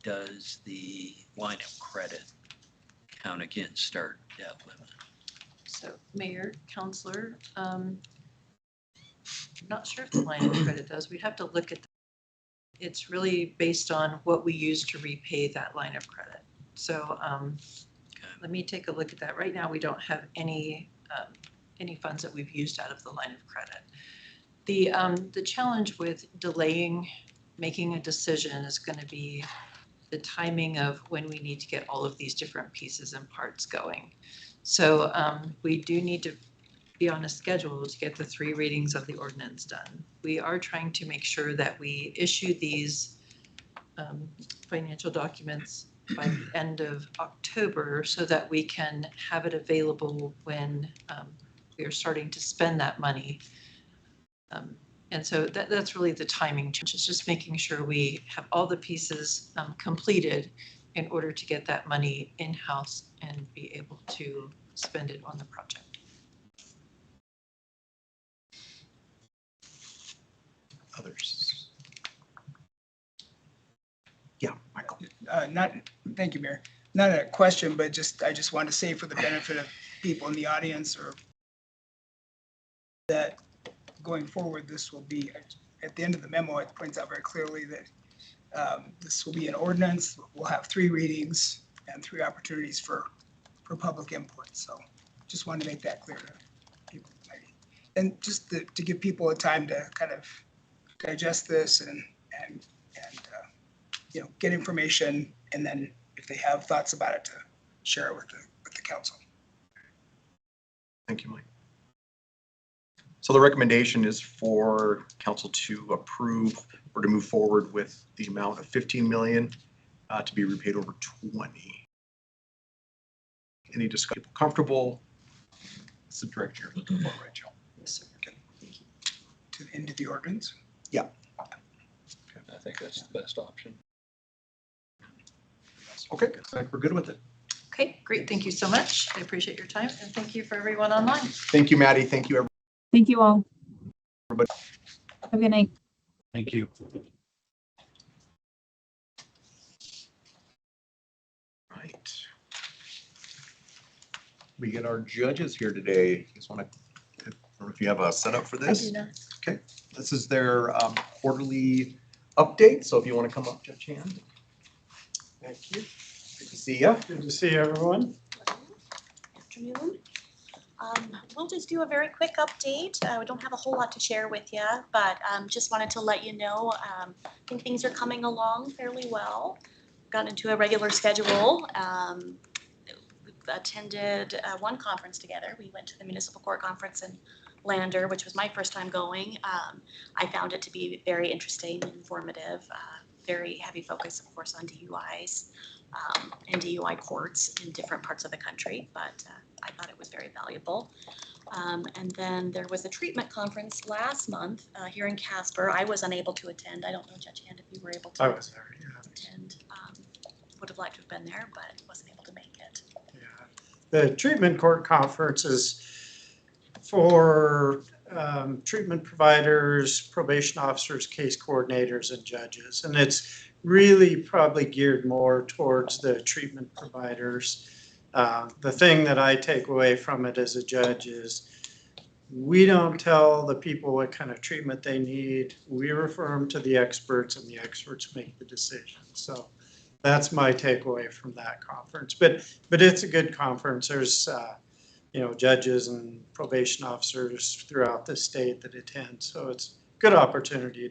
does the line of credit count against our debt limit? So Mayor, Counselor, I'm not sure if the line of credit does. We'd have to look at, it's really based on what we use to repay that line of credit. So let me take a look at that. Right now, we don't have any funds that we've used out of the line of credit. The challenge with delaying making a decision is going to be the timing of when we need to get all of these different pieces and parts going. So we do need to be on a schedule to get the 3 readings of the ordinance done. We are trying to make sure that we issue these financial documents by the end of October so that we can have it available when we are starting to spend that money. And so that's really the timing change. It's just making sure we have all the pieces completed in order to get that money in-house and be able to spend it on the project. Others? Yeah, Michael. Thank you, Mayor. Not a question, but I just want to say for the benefit of people in the audience or that going forward, this will be, at the end of the memo, it points out very clearly that this will be an ordinance. We'll have 3 readings and 3 opportunities for public input. So just wanted to make that clear to people. And just to give people a time to kind of digest this and get information, and then if they have thoughts about it, to share it with the council. Thank you, Mike. So the recommendation is for council to approve or to move forward with the amount of 15 million to be repaid over 20. Any discussion? Comfortable? It's the direction you're looking for, right, Joe? Yes, sir. Okay. To the end of the ordinance. Yeah. I think that's the best option. Okay, I think we're good with it. Okay, great. Thank you so much. I appreciate your time, and thank you for everyone online. Thank you, Maddie. Thank you, everyone. Thank you all. Everybody. Have a good night. Thank you. Right. We get our judges here today. Just want to, I don't know if you have a setup for this. I do not. Okay, this is their quarterly update. So if you want to come up, Judge Hand. Thank you. Good to see you. Good to see everyone. Afternoon. We'll just do a very quick update. We don't have a whole lot to share with you, but just wanted to let you know, I think things are coming along fairly well. Got into a regular schedule. Attended one conference together. We went to the Municipal Court Conference in Lander, which was my first time going. I found it to be very interesting and informative. Very heavy focus, of course, on DUIs and DUI courts in different parts of the country, but I thought it was very valuable. And then there was a treatment conference last month here in Casper. I was unable to attend. I don't know, Judge Hand, if you were able to I was there, yeah. attend. Would have liked to have been there, but wasn't able to make it. Yeah. The treatment court conference is for treatment providers, probation officers, case coordinators, and judges. And it's really probably geared more towards the treatment providers. The thing that I take away from it as a judge is we don't tell the people what kind of treatment they need. We refer them to the experts, and the experts make the decision. So that's my takeaway from that conference. But it's a good conference. There's judges and probation officers throughout the state that attend. So it's a good opportunity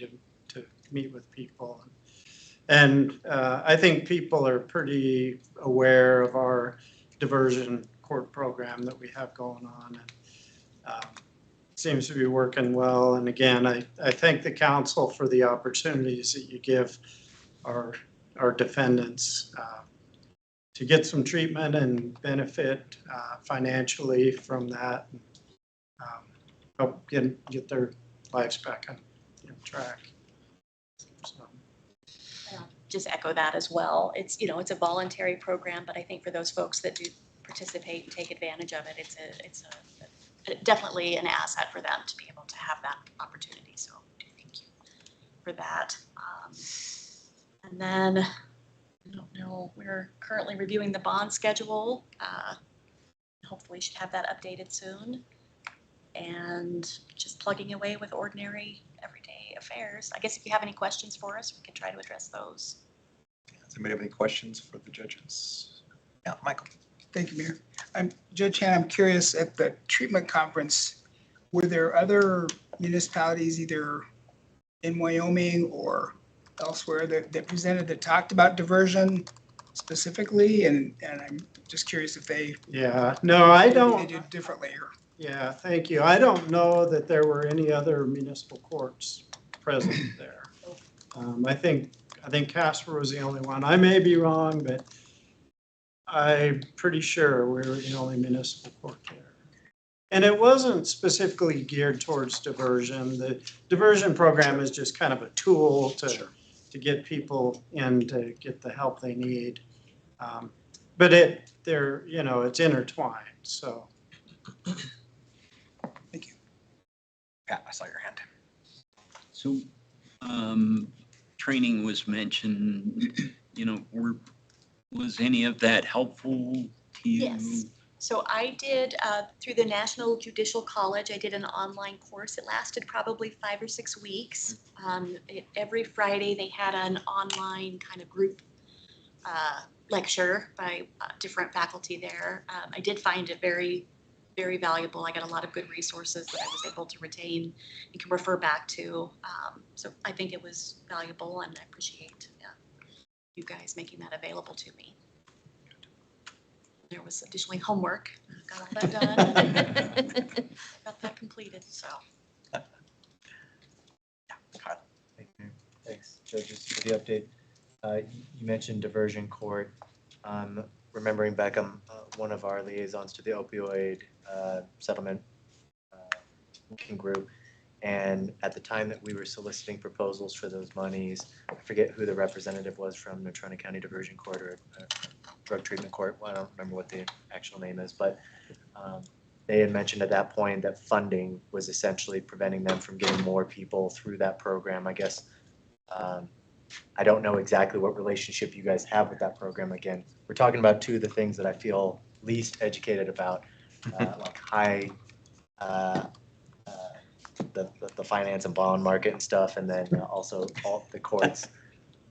to meet with people. And I think people are pretty aware of our diversion court program that we have going on. And seems to be working well. And again, I thank the council for the opportunities that you give our defendants to get some treatment and benefit financially from that. Help get their lives back on track. So. Just echo that as well. It's, it's a voluntary program, but I think for those folks that do participate and take advantage of it, it's definitely an asset for them to be able to have that opportunity. So thank you for that. And then, I don't know, we're currently reviewing the bond schedule. Hopefully should have that updated soon. And just plugging away with ordinary everyday affairs. I guess if you have any questions for us, we can try to address those. Does anybody have any questions for the judges? Yeah, Michael. Thank you, Mayor. Judge Han, I'm curious, at the treatment conference, were there other municipalities either in Wyoming or elsewhere that presented, that talked about diversion specifically? And I'm just curious if they. Yeah, no, I don't. They did differently or. Yeah, thank you. I don't know that there were any other municipal courts present there. I think Casper was the only one. I may be wrong, but I'm pretty sure we were the only municipal court there. And it wasn't specifically geared towards diversion. The diversion program is just kind of a tool to get people in to get the help they need. But it's intertwined, so. Thank you. Yeah, I saw your hand. So, training was mentioned, was any of that helpful to you? Yes. So I did, through the National Judicial College, I did an online course. It lasted probably 5 or 6 weeks. Every Friday they had an online kind of group lecture by different faculty there. I did find it very, very valuable. I got a lot of good resources that I was able to retain and can refer back to. So I think it was valuable, and I appreciate you guys making that available to me. There was additionally homework. Got all that done. Got that completed, so. Yeah, Kyle. Thanks, judges, for the update. You mentioned diversion court. Remembering back, I'm one of our liaisons to the opioid settlement working group. And at the time that we were soliciting proposals for those monies, I forget who the representative was from Natrona County Diversion Court or Drug Treatment Court. Well, I don't remember what the actual name is, but they had mentioned at that point that funding was essentially preventing them from getting more people through that program. I guess I don't know exactly what relationship you guys have with that program. Again, we're talking about two of the things that I feel least educated about, like the finance and bond market and stuff, and then also all the courts.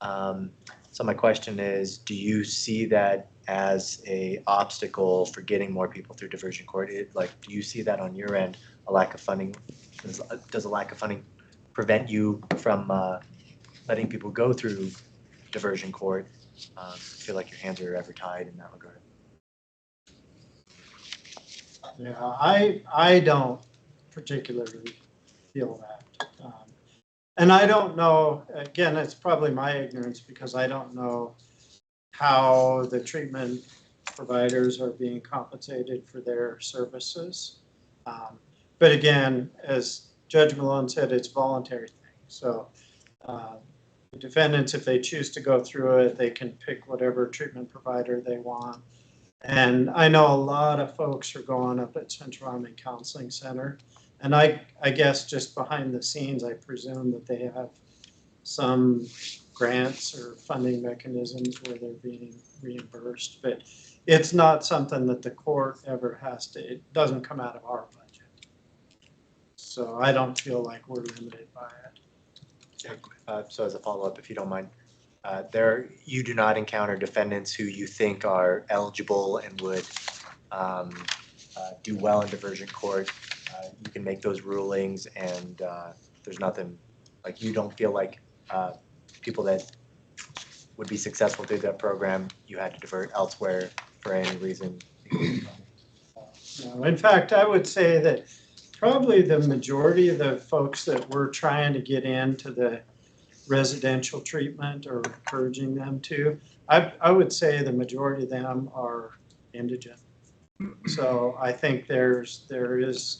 So my question is, do you see that as a obstacle for getting more people through diversion court? Do you see that on your end, a lack of funding? Does a lack of funding prevent you from letting people go through diversion court? Feel like your hands are ever tied in that regard? Yeah, I don't particularly feel that. And I don't know, again, it's probably my ignorance because I don't know how the treatment providers are being compensated for their services. But again, as Judge Malone said, it's a voluntary thing. So the defendants, if they choose to go through it, they can pick whatever treatment provider they want. And I know a lot of folks are going up at Central Wyoming Counseling Center. And I guess just behind the scenes, I presume that they have some grants or funding mechanisms where they're being reimbursed. But it's not something that the court ever has to, it doesn't come out of our budget. So I don't feel like we're limited by it. So as a follow-up, if you don't mind, you do not encounter defendants who you think are eligible and would do well in diversion court. You can make those rulings, and there's nothing, like, you don't feel like people that would be successful through that program, you had to divert elsewhere for any reason? No, in fact, I would say that probably the majority of the folks that we're trying to get into the residential treatment or encouraging them to. I would say the majority of them are indigent. So I think there is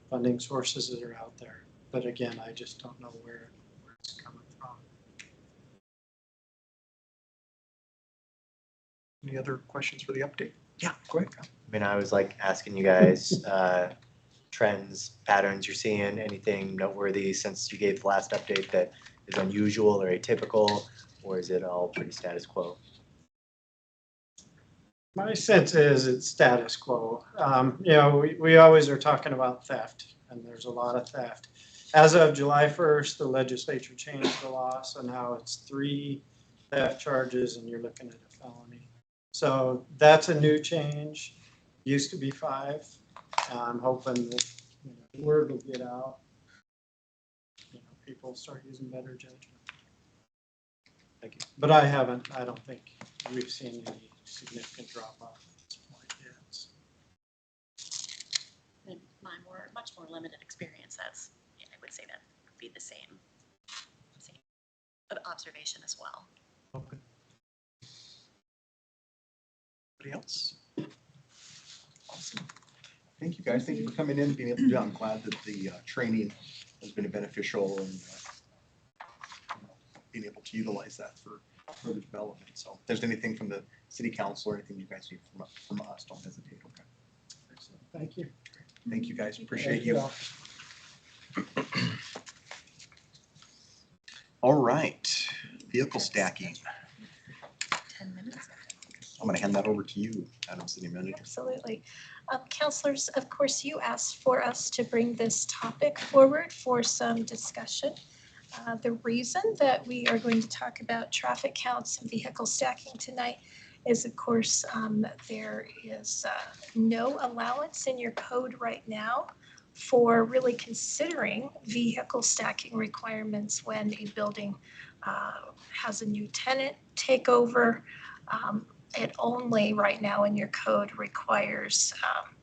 funding sources that are out there. But again, I just don't know where it's coming from. Any other questions for the update? Yeah, go ahead. I mean, I was like asking you guys, trends, patterns you're seeing, anything noteworthy since you gave the last update that is unusual or atypical, or is it all pretty status quo? My sense is it's status quo. You know, we always are talking about theft, and there's a lot of theft. As of July 1st, the legislature changed the law, so now it's 3 theft charges and you're looking at a felony. So that's a new change. Used to be 5. I'm hoping that the word will get out. People start using better judgment. Thank you. But I don't think we've seen any significant drop off at this point yet. In my much more limited experience, I would say that would be the same observation as well. Okay. Anybody else? Awesome. Thank you guys. Thank you for coming in and being able to do it. I'm glad that the training has been beneficial and being able to utilize that for further development. So if there's anything from the city council or anything you guys need from us, don't hesitate. Okay. Excellent. Thank you. Thank you guys. Appreciate you. All right. Vehicle stacking. 10 minutes. I'm going to hand that over to you, Madam City Manager. Absolutely. Councilors, of course, you asked for us to bring this topic forward for some discussion. The reason that we are going to talk about traffic counts and vehicle stacking tonight is, of course, there is no allowance in your code right now for really considering vehicle stacking requirements when a building has a new tenant take over. It only right now in your code requires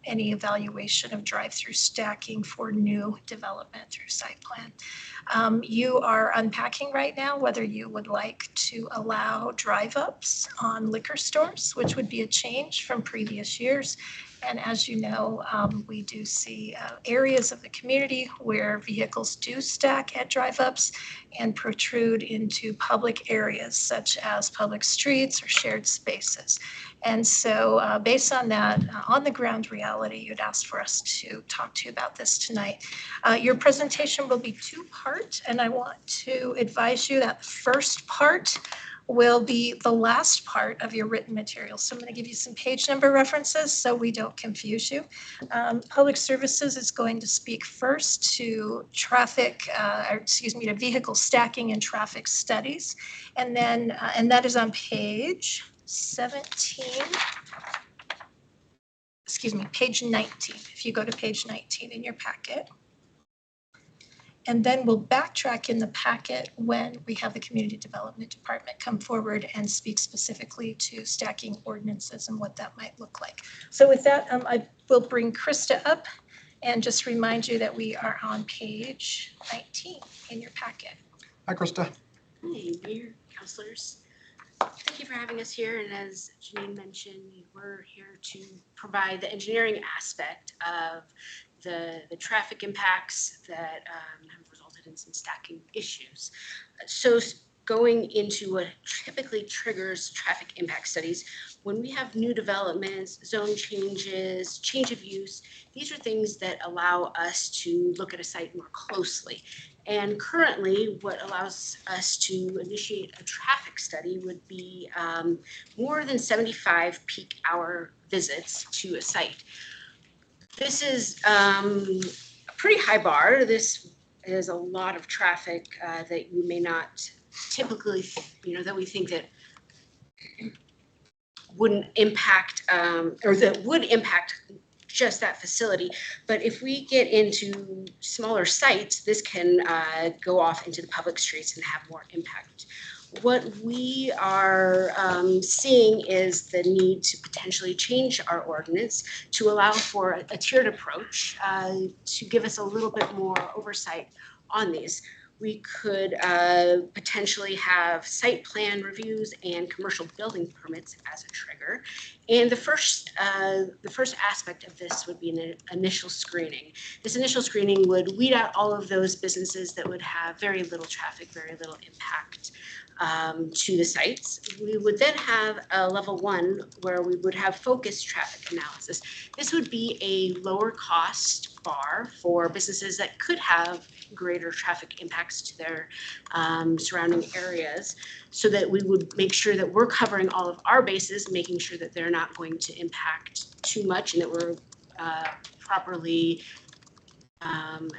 any evaluation of drive-through stacking for new development through site plan. You are unpacking right now whether you would like to allow drive-ups on liquor stores, which would be a change from previous years. And as you know, we do see areas of the community where vehicles do stack at drive-ups and protrude into public areas such as public streets or shared spaces. And so based on that, on the ground reality, you'd ask for us to talk to you about this tonight. Your presentation will be 2-part, and I want to advise you that the first part will be the last part of your written material. So I'm going to give you some page number references so we don't confuse you. Public Services is going to speak first to to vehicle stacking and traffic studies. And then, and that is on page 17, page 19, if you go to page 19 in your packet. And then we'll backtrack in the packet when we have the Community Development Department come forward and speak specifically to stacking ordinances and what that might look like. So with that, I will bring Krista up and just remind you that we are on page 19 in your packet. Hi, Krista. Hi, Mayor, councilors. Thank you for having us here. And as Janine mentioned, we're here to provide the engineering aspect of the traffic impacts that have resulted in some stacking issues. So going into what typically triggers traffic impact studies, when we have new developments, zone changes, change of use, these are things that allow us to look at a site more closely. And currently, what allows us to initiate a traffic study would be more than 75 peak hour visits to a site. This is a pretty high bar. This is a lot of traffic that you may not typically, that we think that wouldn't impact, or that would impact just that facility. But if we get into smaller sites, this can go off into the public streets and have more impact. What we are seeing is the need to potentially change our ordinance to allow for a tiered approach to give us a little bit more oversight on these. we could potentially have site plan reviews and commercial building permits as a trigger. And the first aspect of this would be an initial screening. This initial screening would weed out all of those businesses that would have very little traffic, very little impact to the sites. We would then have a level 1 where we would have focused traffic analysis. This would be a lower cost bar for businesses that could have greater traffic impacts to their surrounding areas, so that we would make sure that we're covering all of our bases, making sure that they're not going to impact too much and that we're properly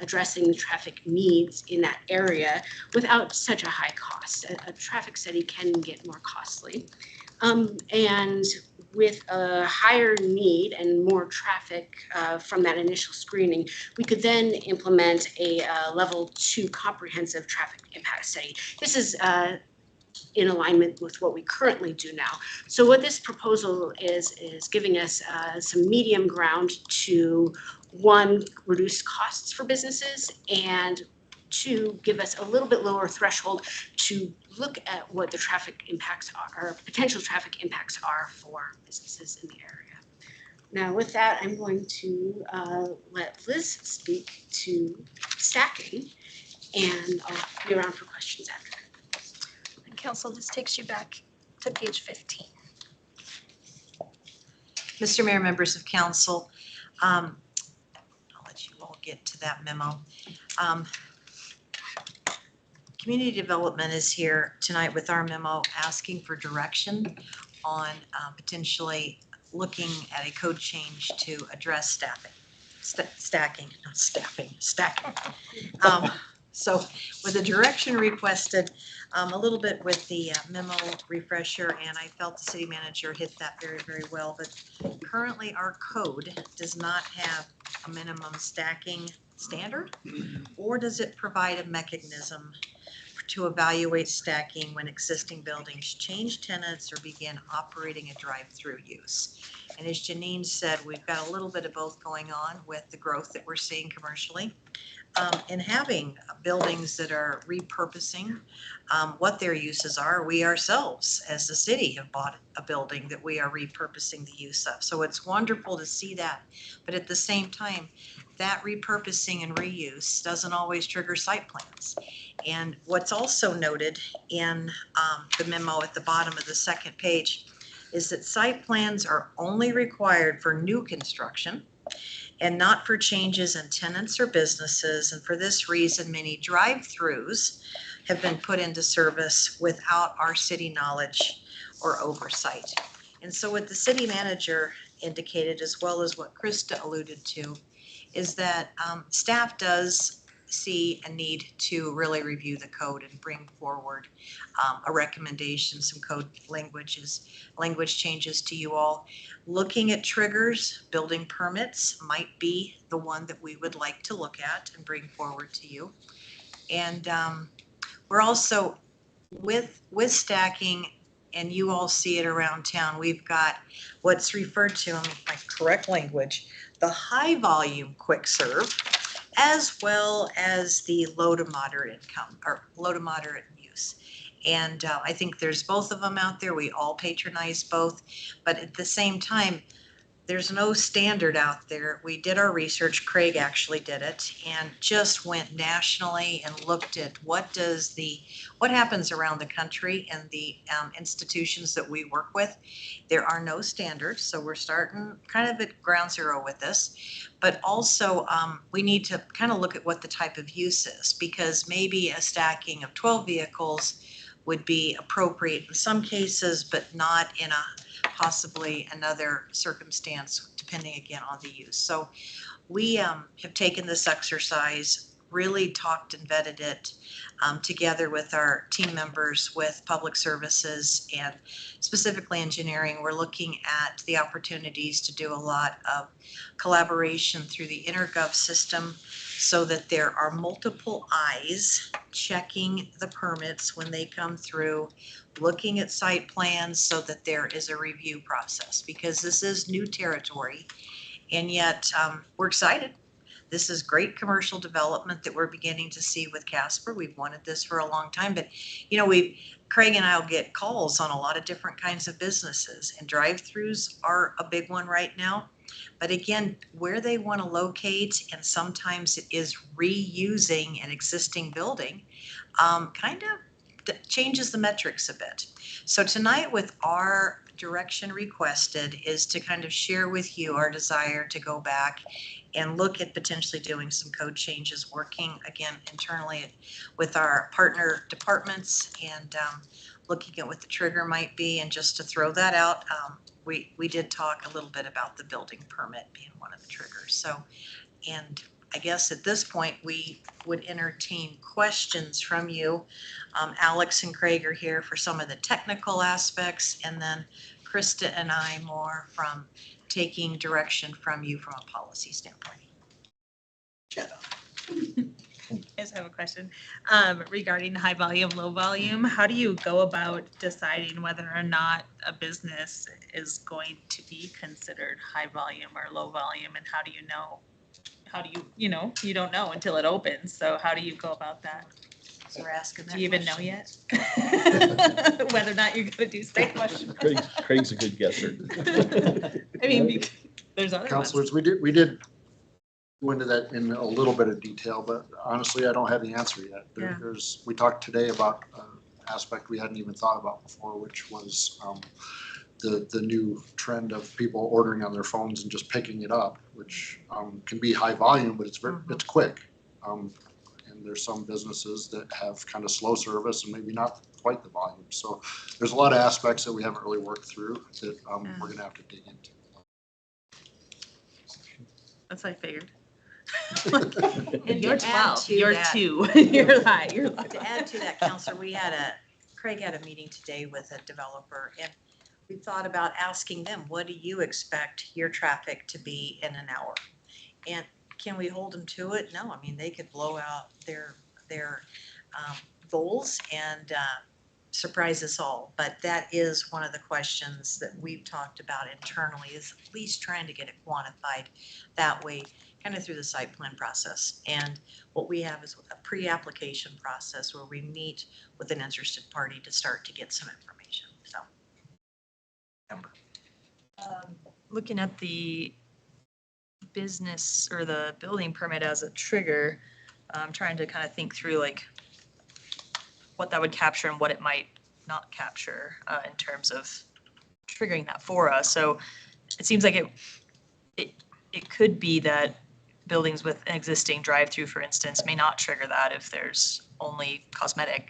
addressing the traffic needs in that area without such a high cost. A traffic study can get more costly. And with a higher need and more traffic from that initial screening, we could then implement a level 2 comprehensive traffic impact study. This is in alignment with what we currently do now. So what this proposal is giving us some medium ground to, 1, reduce costs for businesses, and 2, give us a little bit lower threshold to look at what the traffic impacts are, or potential traffic impacts are for businesses in the area. Now with that, I'm going to let Liz speak to stacking, and I'll be around for questions after. Council, this takes you back to page 15. Mr. Mayor, members of council, I'll let you all get to that memo. Community development is here tonight with our memo asking for direction on potentially looking at a code change to address stacking. So with the direction requested, a little bit with the memo refresher, and I felt the city manager hit that very, very well, but currently our code does not have a minimum stacking standard, or does it provide a mechanism to evaluate stacking when existing buildings change tenants or begin operating a drive-through use? And as Janine said, we've got a little bit of both going on with the growth that we're seeing commercially. And having buildings that are repurposing what their uses are. We ourselves, as the city, have bought a building that we are repurposing the use of. So it's wonderful to see that. But at the same time, that repurposing and reuse doesn't always trigger site plans. And what's also noted in the memo at the bottom of the second page is that site plans are only required for new construction and not for changes in tenants or businesses. And for this reason, many drive-throughs have been put into service without our city knowledge or oversight. And so what the city manager indicated, as well as what Krista alluded to, is that staff does see a need to really review the code and bring forward a recommendation, some code language changes to you all. Looking at triggers, building permits might be the one that we would like to look at and bring forward to you. And we're also with stacking, and you all see it around town, we've got what's referred to in my correct language, the high volume quick serve, as well as the low to moderate income or low to moderate use. And I think there's both of them out there. We all patronize both, but at the same time, there's no standard out there. We did our research, Craig actually did it, and just went nationally and looked at what happens around the country and the institutions that we work with. There are no standards, so we're starting kind of at ground zero with this. But also we need to kind of look at what the type of use is, because maybe a stacking of 12 vehicles would be appropriate in some cases, but not in possibly another circumstance, depending again on the use. So we have taken this exercise, really talked and vetted it together with our team members with public services and specifically engineering. We're looking at the opportunities to do a lot of collaboration through the InterGov system so that there are multiple eyes checking the permits when they come through, looking at site plans so that there is a review process, because this is new territory. And yet we're excited This is great commercial development that we're beginning to see with Casper. We've wanted this for a long time, but you know, Craig and I will get calls on a lot of different kinds of businesses, and drive-throughs are a big one right now. But again, where they want to locate, and sometimes it is reusing an existing building, kind of changes the metrics a bit. So tonight, with our direction requested, is to kind of share with you our desire to go back and look at potentially doing some code changes, working again internally with our partner departments, and looking at what the trigger might be. And just to throw that out, we did talk a little bit about the building permit being one of the triggers. So, and I guess at this point, we would entertain questions from you. Alex and Craig are here for some of the technical aspects, and then Krista and I more from taking direction from you from a policy standpoint. I just have a question regarding high volume, low volume. How do you go about deciding whether or not a business is going to be considered high volume or low volume? And how do you know? How do you know, you don't know until it opens. So how do you go about that? So we're asking that. Do you even know yet? Whether or not you're going to do state question. Craig's a good guesser. I mean, there's other Counselors, ones. we did go into that in a little bit of detail, but honestly, I don't have the answer yet. Yeah. We talked today about an aspect we hadn't even thought about before, which was the new trend of people ordering on their phones and just picking it up, which can be high volume, but it's quick. And there's some businesses that have kind of slow service and maybe not quite the volume. So there's a lot of aspects that we haven't really worked through that we're gonna have to dig into. That's what I figured. And You're to add 12, to you're that- 2, you're lying, you're lying. To add to that, Counselor, Craig had a meeting today with a developer, and we thought about asking them, what do you expect your traffic to be in an hour? And can we hold them to it? No, I mean, they could blow out their goals and surprise us all. But that is one of the questions that we've talked about internally, is at least trying to get it quantified that way, kind of through the site plan process. And what we have is a pre-application process where we meet with an interested party to start to get some information. So. Looking at the business or the building permit as a trigger, I'm trying to kind of think through like what that would capture and what it might not capture in terms of triggering that for us. So it seems like it could be that buildings with an existing drive-through, for instance, may not trigger that if there's only cosmetic,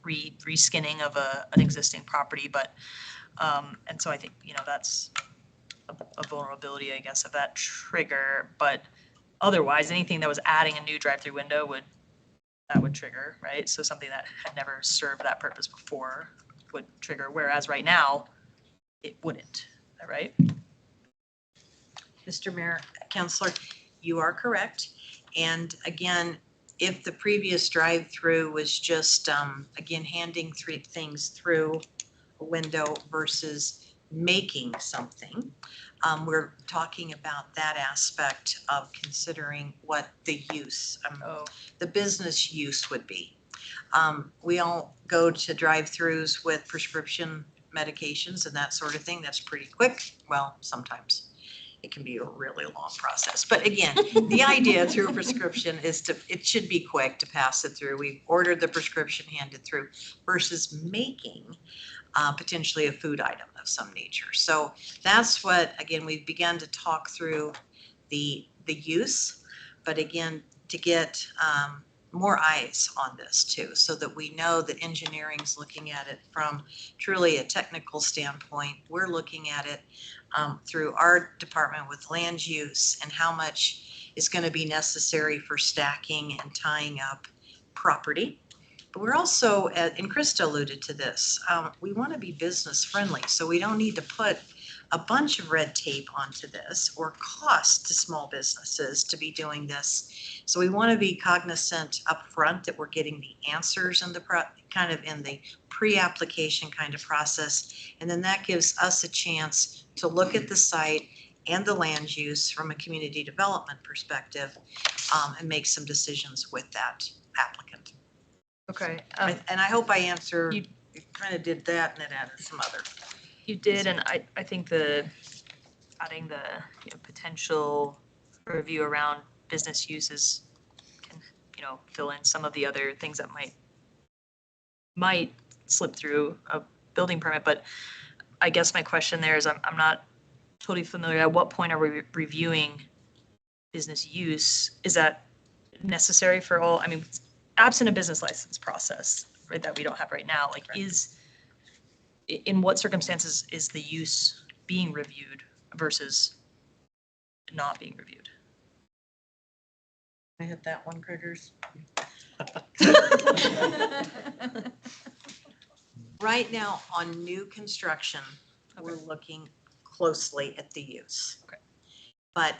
reskinning of an existing property. But and so I think, that's a vulnerability, I guess, of that trigger. But otherwise, anything that was adding a new drive-through window would trigger, right? So something that had never served that purpose before would trigger, whereas right now it wouldn't. Is that right? Mr. Mayor, Counselor, you are correct. And again, if the previous drive-through was just, again, handing things through a window versus making something, we're talking about that aspect of considering what the use, the business use would be. We all go to drive-throughs with prescription medications and that sort of thing. That's pretty quick. Well, sometimes it can be a really long process. But again, the idea through a prescription is it should be quick to pass it through. We've ordered the prescription handed through versus making potentially a food item of some nature. So that's what, again, we've begun to talk through the use, but again, to get more eyes on this too, so that we know that engineering's looking at it from truly a technical standpoint. We're looking at it through our department with land use and how much is going to be necessary for stacking and tying up property. But we're also, and Krista alluded to this, we want to be business friendly, so we don't need to put a bunch of red tape onto this or cost to small businesses to be doing this. So we want to be cognizant up front that we're getting the answers in the kind of in the pre-application kind of process. And then that gives us a chance to look at the site and the land use from a community development perspective, and make some decisions with that applicant. Okay. And I hope I answer, you kind of did that and it added some other. You did, and I think the adding the potential review around business uses can fill in some of the other things that might slip through a building permit. But I guess my question there is I'm not totally familiar. At what point are we reviewing business use? Is that necessary for all? I mean, absent a business license process, right, that we don't have right now, like in what circumstances is the use being reviewed versus not being reviewed? I hit that one, Critters. Right now, on new construction, we're looking closely at the use. Okay. But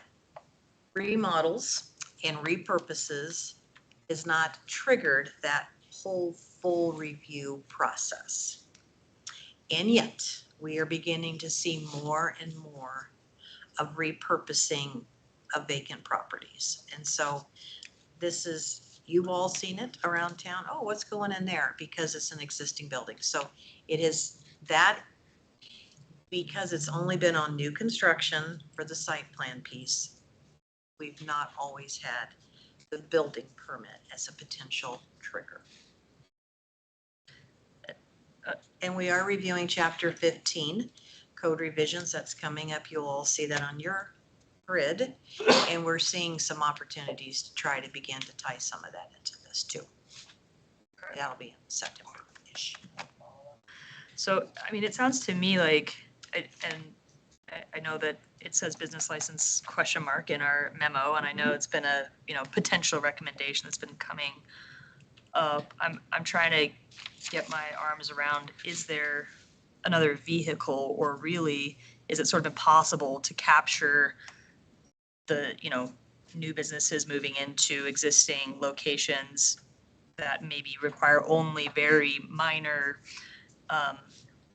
remodels and repurposes is not triggered that whole full review process. And yet, we are beginning to see more and more of repurposing of vacant properties. And so this is, you've all seen it around town. Oh, what's going in there? Because it's an existing building. So it is that, because it's only been on new construction for the site plan piece, we've not always had the building permit as a potential trigger. And we are reviewing chapter 15 code revisions. That's coming up. You'll all see that on your grid. And we're seeing some opportunities to try to begin to tie some of that into this too. That'll be in September-ish. So, I mean, it sounds to me like, I know that it says business license ? In our memo, and I know it's been a, potential recommendation that's been coming up. I'm trying to get my arms around, is there another vehicle, or really is it sort of impossible to capture the, new businesses moving into existing locations that maybe require only very minor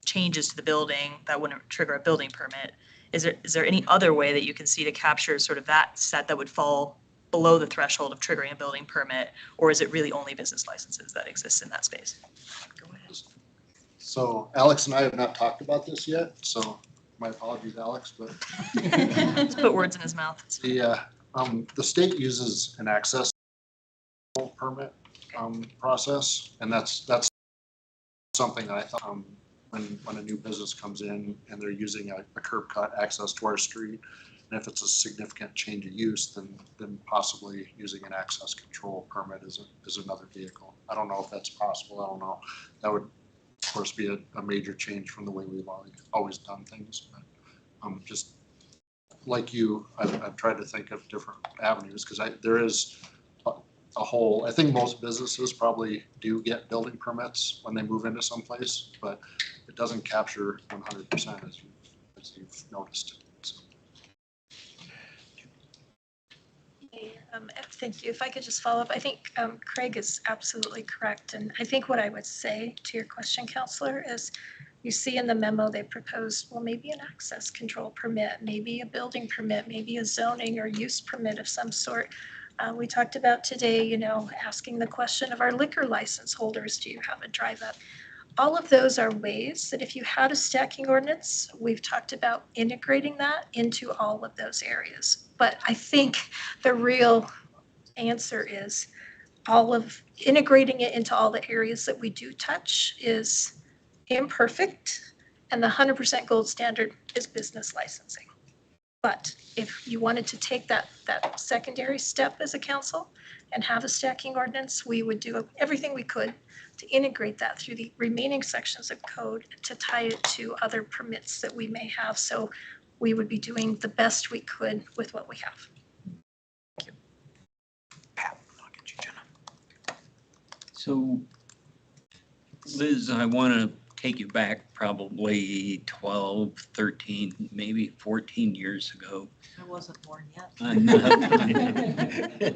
changes to the building that wouldn't trigger a building permit? Is there any other way that you can see to capture sort of that set that would fall below the threshold of triggering a building permit, or is it really only business licenses that exist in that space? Go ahead. So Alex and I have not talked about this yet, so my apologies, Alex, but Let's put words in his mouth. the state uses an access permit process, and that's something that I thought when a new business comes in and they're using a curb cut access to our street, and if it's a significant change of use, then possibly using an access control permit is another vehicle. I don't know if that's possible. I don't know. That would, of course, be a major change from the way we've always done things. But just like you, I've tried to think of different avenues, because there is a whole, I think most businesses probably do get building permits when they move into someplace, but it doesn't capture 100% as you've noticed. So. Thank you. If I could just follow up, I think Craig is absolutely correct. And I think what I would say to your question, Counselor, is you see in the memo they proposed, well, maybe an access control permit, maybe a building permit, maybe a zoning or use permit of some sort. We talked about today, asking the question of our liquor license holders, do you have a drive up? All of those are ways that if you had a stacking ordinance, we've talked about integrating that into all of those areas. But I think the real answer is integrating it into all the areas that we do touch is imperfect, and the 100% gold standard is business licensing. But if you wanted to take that secondary step as a council and have a stacking ordinance, we would do everything we could to integrate that through the remaining sections of code to tie it to other permits that we may have. So we would be doing the best we could with what we have. Thank you. Pat, I'll get you, Jenna. So Liz, I want to take you back probably 12, 13, maybe 14 years ago. I wasn't born yet.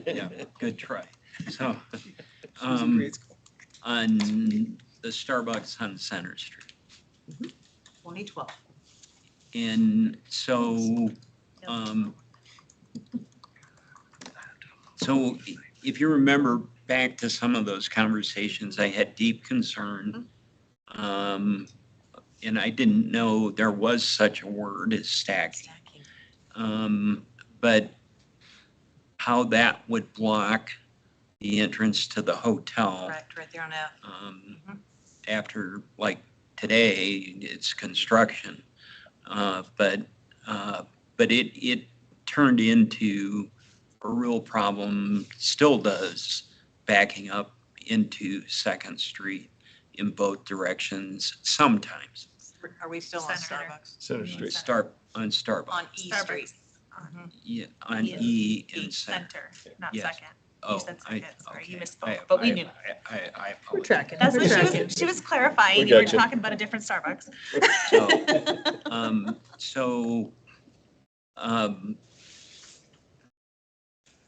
Yeah, good try. So, was in grade school. on the Starbucks on Center Street. 2012. And so So if you remember back to some of those conversations, I had deep concern. And I didn't know there was such a word as stacking. But how that would block the entrance to the hotel. Correct, right there on F. After, like, today, it's construction. But it turned into a real problem, still does, backing up into Second Street in both directions sometimes. Are we still on Center. Starbucks? Center Street. On Starbucks. On E Street. Yeah, on E and Center, not Yes. second. Oh, You said second, sorry, you okay. misspoke, but we knew. I We're apologize. tracking. That's We're what tracking. she was clarifying. We You were got you. talking about a different Starbucks.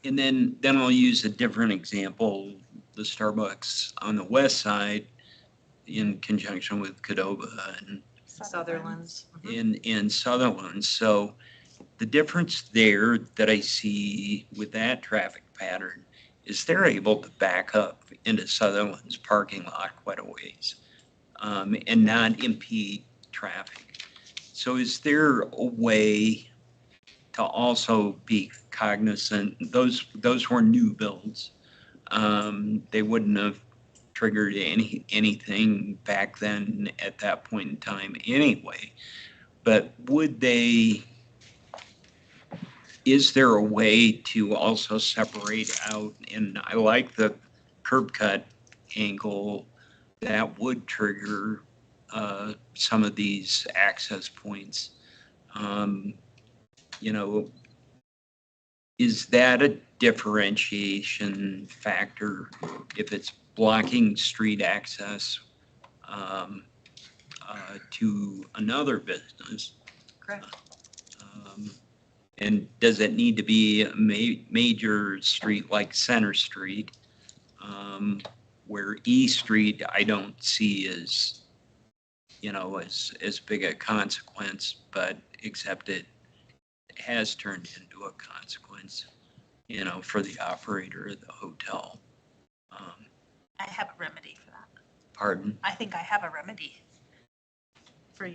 And then I'll use a different example, the Starbucks on the west side in conjunction with Cadova and Sutherland's. in Sutherland. So the difference there that I see with that traffic pattern is they're able to back up into Sutherland's parking lot quite a ways and not impede traffic. So is there a way to also be cognizant, those were new builds. They wouldn't have triggered anything back then at that point in time anyway. But is there a way to also separate out, and I like the curb cut angle that would trigger some of these access points. Is that a differentiation factor if it's blocking street access to another business? Correct. And does it need to be a major street like Center Street, where E Street I don't see as big a consequence, but except it has turned into a consequence, for the operator of the hotel. I have a remedy for that. Pardon? I think I have a remedy for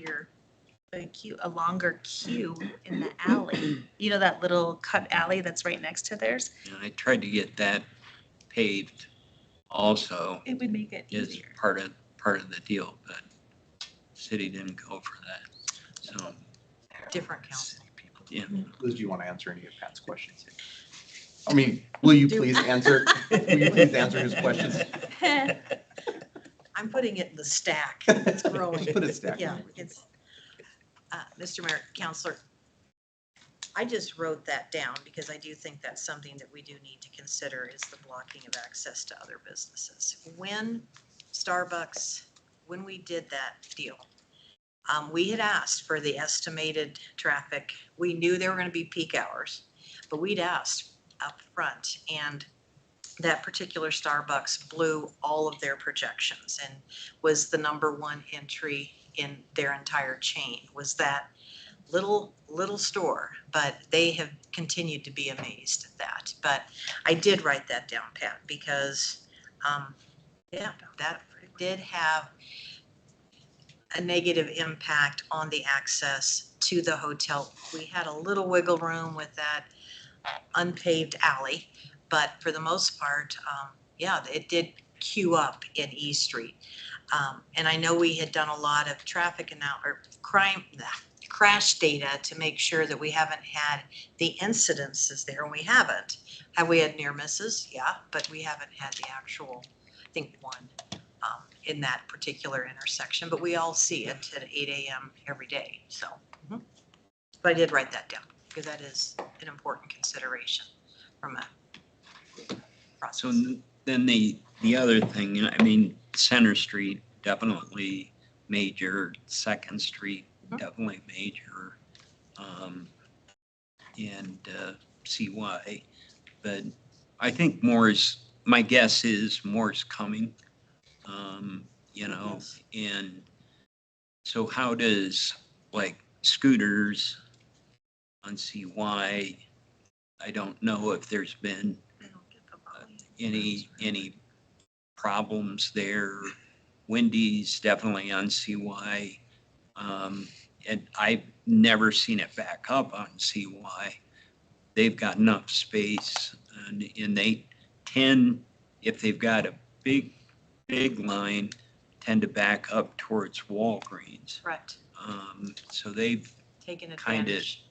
a longer queue in the alley. You know that little cut alley that's right next to theirs? And I tried to get that paved also It would make it as easier. part of the deal, but city didn't go for that. So, Different council. yeah. Liz, do you want to answer any of Pat's questions? I mean, will you please answer his questions? I'm putting it in the stack. It's growing. Just put it stack. Yeah, it's, Mr. Mayor, Counselor, I just wrote that down because I do think that's something that we do need to consider is the blocking of access to other businesses. When we did that deal, we had asked for the estimated traffic. We knew there were going to be peak hours, but we'd asked up front, and that particular Starbucks blew all of their projections and was the #1 entry in their entire chain, was that little store, but they have continued to be amazed at that. But I did write that down, Pat, because that did have a negative impact on the access to the hotel. We had a little wiggle room with that unpaved alley, but for the most part, it did queue up in E Street. And I know we had done a lot of crash data to make sure that we haven't had the incidences there, and we haven't. Have we had near misses? Yeah, but we haven't had the actual, I think, one in that particular intersection, but we all see it at 8 a.m. every day, so. But I did write that down because that is an important consideration from a process. So then the other thing, I mean, Center Street, definitely major, Second Street, definitely major, and CY. But I think my guess is more is coming, Yes. and so how does, like, scooters, on CY. I don't know if there's been any problems there. Wendy's definitely on CY. And I've never seen it back up on CY. They've got enough space and they tend, if they've got a big line, tend to back up towards Walgreens. Correct. So they've Taken kind of advantage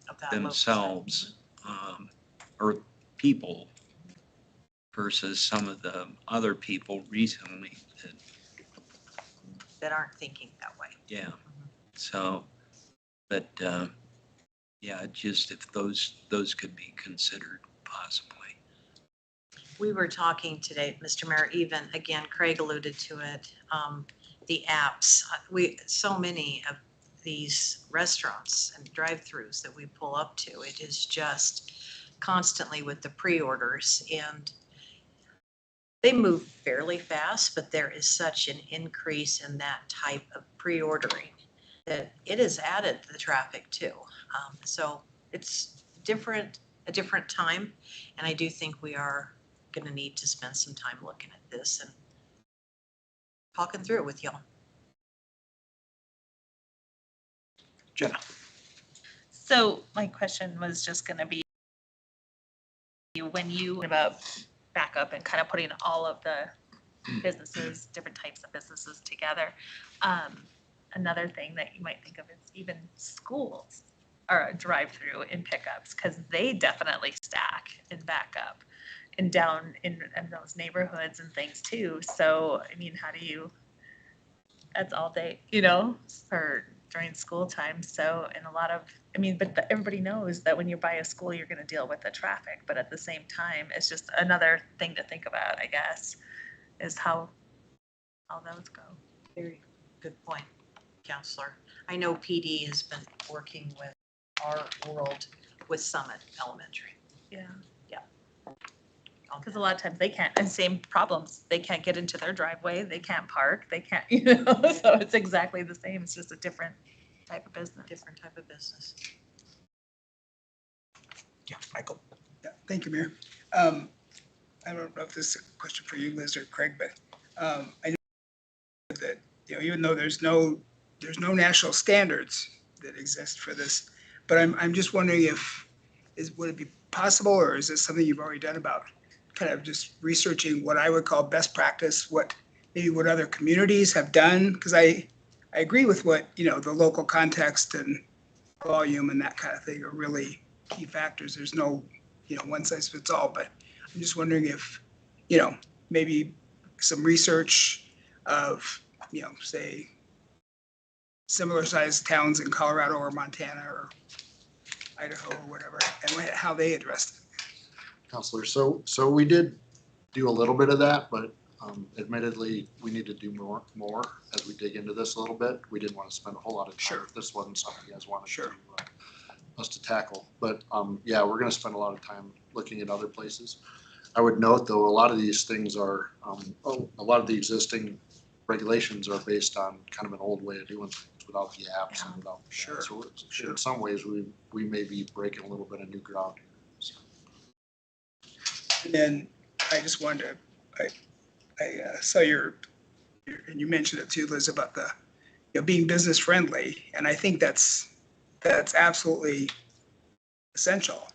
of that low themselves, or people versus some of the other people recently that aren't thinking that way. yeah. So, but, yeah, just if those could be considered possibly. We were talking today, Mr. Mayor, even, again, Craig alluded to it, the apps. So many of these restaurants and drive-throughs that we pull up to, it is just constantly with the pre-orders, and they move fairly fast, but there is such an increase in that type of pre-ordering that it has added to the traffic too. So it's a different time, and I do think we are going to need to spend some time looking at this and talking through it with y'all. Jenna. So my question was just going to be, when you about backup and kind of putting all of the businesses, different types of businesses together, another thing that you might think of is even schools are a drive-through in pickups, because they definitely stack and back up and down in those neighborhoods and things too. So, I mean, how do you, that's all day, for during school time. So, and a lot of, I mean, but everybody knows that when you buy a school, you're going to deal with the traffic. But at the same time, it's just another thing to think about, I guess, is how those go. Very good point, Counselor. I know PD has been working with our world with Summit Elementary. Yeah. Yeah. Because a lot of times they can't, and same problems. They can't get into their driveway. They can't park. They can't, so it's exactly the same. It's just a different type of business. Different type of business. Yeah, Michael. Yeah, thank you, Mayor. I don't know if this is a question for you, Liz or Craig, but I know that, even though there's no national standards that exist for this, but I'm just wondering would it be possible, or is this something you've already done about kind of just researching what I would call best practice, what other communities have done? Because I agree with what, the local context and volume and that kind of thing are really key factors. There's no, one size fits all, but I'm just wondering if, maybe some research of, say, similar sized towns in Colorado or Montana or Idaho or whatever, and how they addressed it. Counselor, so we did do a little bit of that, but admittedly, we need to do more as we dig into this a little bit. We didn't want to spend a whole lot of time if this wasn't something you guys wanted us to tackle. But yeah, we're going to spend a lot of time looking at other places. I would note, though, a lot of these things are, a lot of the existing regulations are based on kind of an old way of doing things without the apps and without. Sure. So in some ways, we may be breaking a little bit of new ground here. So. And then I just wanted to, I saw and you mentioned it too, Liz, about the, being business friendly. And I think that's absolutely essential.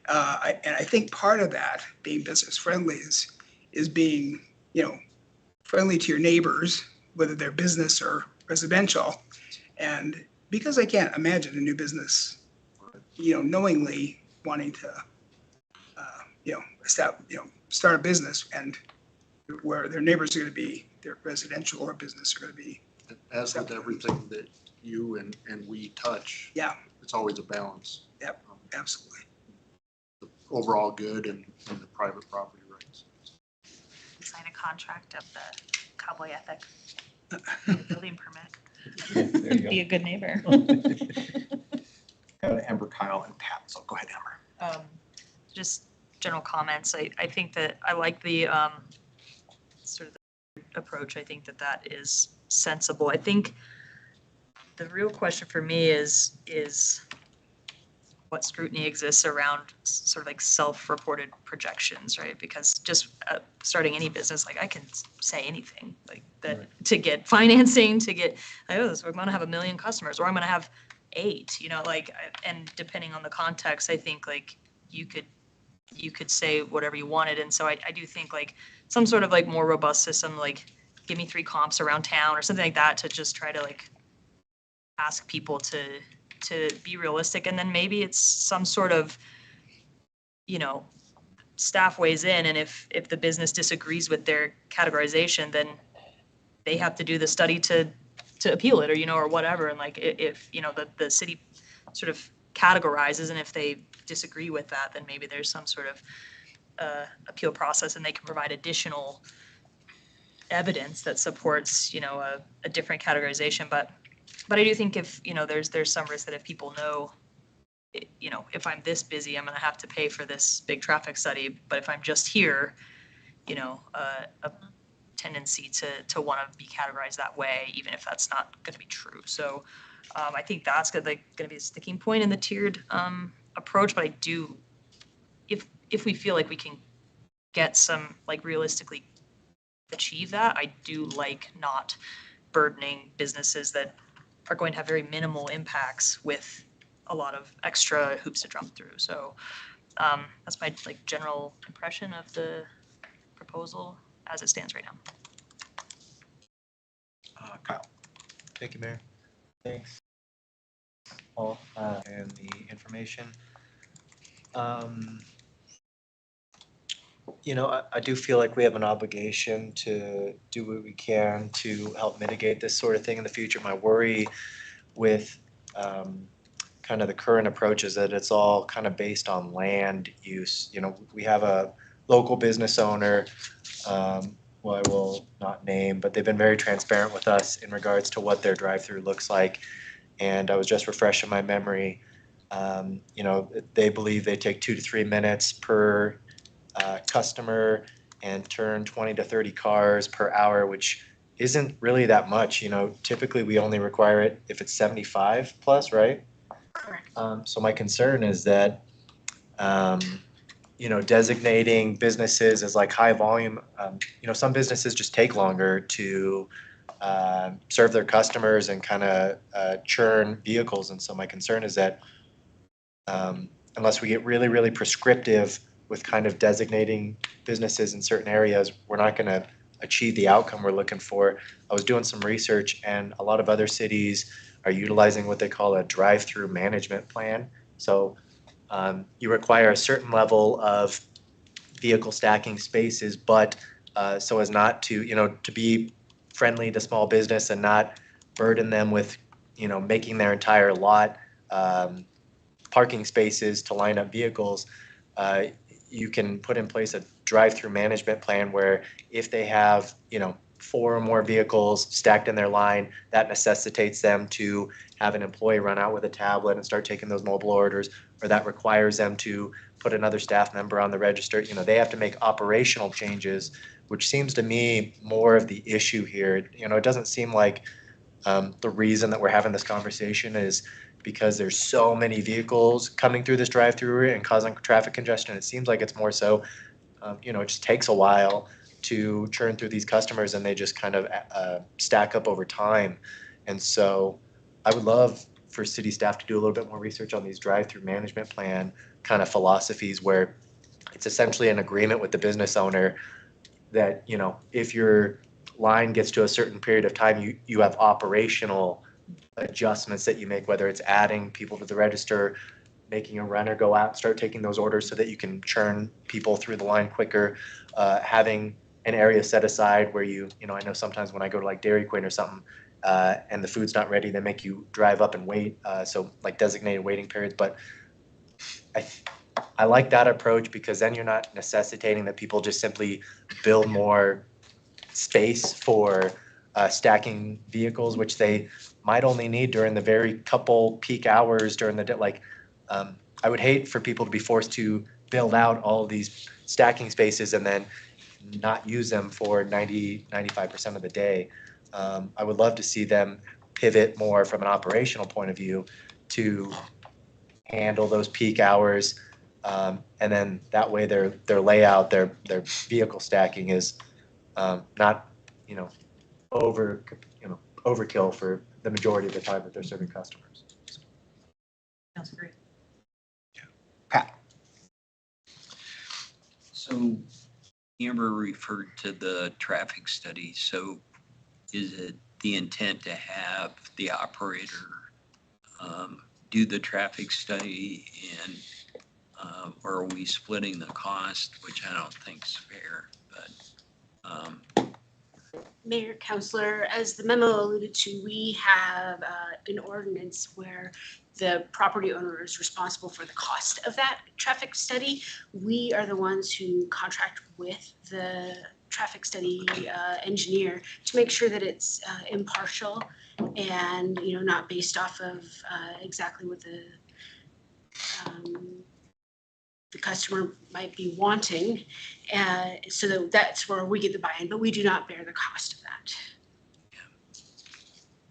And I think part of that, being business friendly, is being, friendly to your neighbors, whether they're business or residential. And because I can't imagine a new business, knowingly wanting to, start a business and where their neighbors are going to be, their residential or business are going to be. As with everything that you and we touch, yeah, it's always a balance. Yep, absolutely. The overall good and the private property rights. Sign a contract of the cowboy ethic, building permit. There you go. Be a good neighbor. Go to Amber, Kyle, and Pat. So go ahead, Amber. Just general comments. I think that I like the sort of the approach. I think that is sensible. I think the real question for me is what scrutiny exists around sort of like self-reported projections, right? Because just starting any business, like I can say anything like that to get financing, to get, oh, so I'm going to have 1 million customers, or I'm going to have 8, you know, like, and depending on the context, I think like you could say whatever you wanted. And so I do think like some sort of like more robust system, like give me 3 comps around town or something like that, to just try to like ask people to be realistic. And then maybe it's some sort of, you know, staff weighs in, and if the business disagrees with their categorization, then they have to do the study to appeal it, or, you know, or whatever. And like if you know the city sort of categorizes, and if they disagree with that, then maybe there's some sort of appeal process, and they can provide additional evidence that supports, you know, a different categorization. But I do think if, you know, there's some risk that if people know, you know, if I'm this busy, I'm going to have to pay for this big traffic study. But if I'm just here, you know, a tendency to want to be categorized that way, even if that's not going to be true. So I think that's going to be a sticking point in the tiered approach. But I do, if we feel like we can get some, like, realistically achieve that, I do like not burdening businesses that are going to have very minimal impacts with a lot of extra hoops to jump through. So that's my like general impression of the proposal as it stands right now. Kyle. Thank you, Mayor. Thanks, Paul, and the information. You know, I do feel like we have an obligation to do what we can to help mitigate this sort of thing in the future. My worry with kind of the current approach is that it's all kind of based on land use. You know, we have a local business owner, who I will not name, but they've been very transparent with us in regards to what their drive-through looks like. And I was just refreshing my memory. You know, they believe they take 2 to 3 minutes per customer and turn 20 to 30 cars per hour, which isn't really that much. You know, typically we only require it if it's 75 plus, right? Correct. So my concern is that, you know, designating businesses as like high volume, you know, some businesses just take longer to serve their customers and kind of churn vehicles. And so my concern is that unless we get really, really prescriptive with kind of designating businesses in certain areas, we're not going to achieve the outcome we're looking for. I was doing some research, and a lot of other cities are utilizing what they call a drive-through management plan. So you require a certain level of vehicle stacking spaces, but so as not to, you know, to be friendly to small business and not burden them with, you know, making their entire lot parking spaces to line up vehicles. You can put in place a drive-through management plan where if they have, you know, 4 or more vehicles stacked in their line, that necessitates them to have an employee run out with a tablet and start taking those mobile orders, or that requires them to put another staff member on the register. You know, they have to make operational changes, which seems to me more of the issue here. You know, it doesn't seem like the reason that we're having this conversation is because there's so many vehicles coming through this drive-through and causing traffic congestion. It seems like it's more so, you know, it just takes a while to churn through these customers, and they just kind of stack up over time. And so I would love for city staff to do a little bit more research on these drive-through management plan kind of philosophies, where it's essentially an agreement with the business owner that, you know, if your line gets to a certain period of time, you have operational adjustments that you make, whether it's adding people to the register, making a runner go out and start taking those orders so that you can churn people through the line quicker, having an area set aside where you know, I know sometimes when I go to like Dairy Queen or something, and the food's not ready, they make you drive up and wait, so like designated waiting periods. But I like that approach, because then you're not necessitating that people just simply build more space for stacking vehicles, which they might only need during the very couple peak hours during the day. Like, I would hate for people to be forced to build out all of these stacking spaces and then not use them for 95% of the day. I would love to see them pivot more from an operational point of view to handle those peak hours. And then that way their layout, their vehicle stacking is not, overkill for the majority of the time that they're serving customers. Sounds great. So Amber referred to the traffic study. So is it the intent to have the operator do the traffic study and or are we splitting the cost, which I don't think is fair, but Mayor, Councilor, as the memo alluded to, we have an ordinance where the property owner is responsible for the cost of that traffic study. We are the ones who contract with the traffic study engineer to make sure that it's impartial and, not based off of exactly what the customer might be wanting. So that's where we get the buy-in, but we do not bear the cost of that.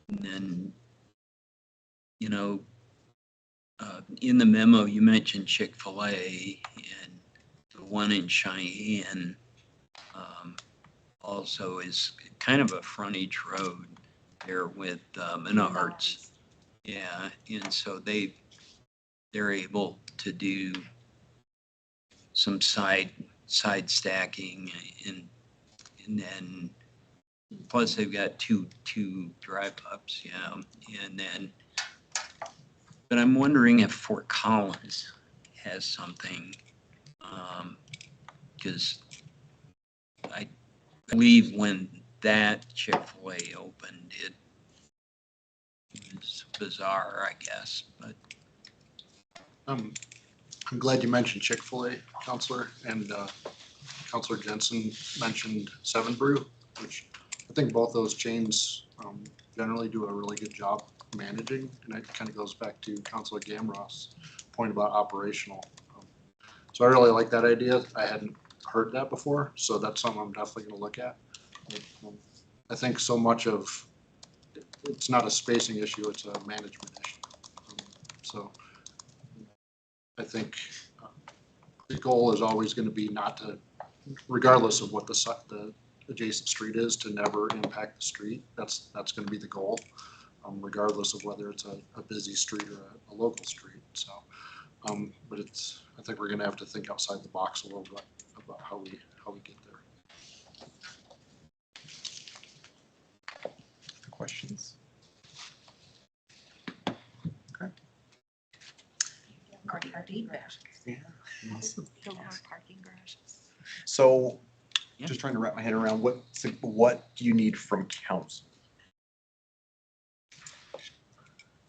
and then, in the memo, you mentioned Chick-fil-A and the one in Cheyenne also is kind of a frontage road there with Menards. Yeah, and so they're able to do some side stacking and then plus they've got two drive ups, yeah, and then but I'm wondering if Fort Collins has something because I believe when that Chick-fil-A opened, it was bizarre, I guess, but I'm glad you mentioned Chick-fil-A, Counselor, and Counselor Jensen mentioned Seven Brew, which I think both those chains generally do a really good job managing, and it kind of goes back to Counselor Gamroth's point about operational. So I really like that idea. I hadn't heard that before, so that's something I'm definitely going to look at. I think so much of it's not a spacing issue; it's a management issue. So I think the goal is always going to be not to, regardless of what the adjacent street is, to never impact the street. That's going to be the goal, regardless of whether it's a busy street or a local street. So, but I think we're going to have to think outside the box a little bit about how we get there. Questions? Parking garages. So Yeah. just trying to wrap my head around what do you need from council?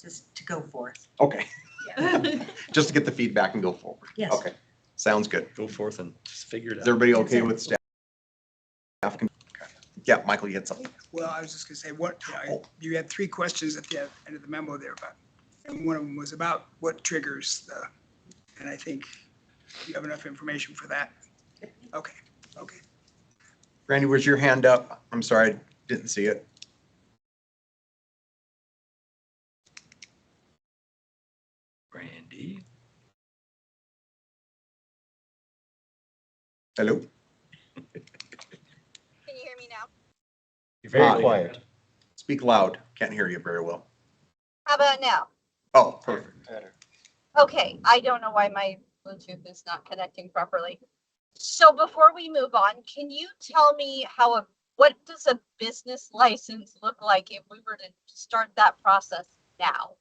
Just to go forth. Okay, Yeah. just to get the feedback and go forward. Yes. Okay, sounds good. Go forth and just figure it Is out. everybody That's okay it. with staff? Yeah, Michael, you had something. Well, I was just gonna say, you had three questions at the end of the memo there about, and one of them was about what triggers and I think you have enough information for that. Okay. Randy, was your hand up? I'm sorry, I didn't see it. Brandy. Hello? Can you hear me now? You're very Ah, quiet. Speak loud. Can't hear you very well. How about now? Oh, perfect. Better. Okay, I don't know why my Bluetooth is not connecting properly. So before we move on, can you tell me what does a business license look like if we were to start that process now?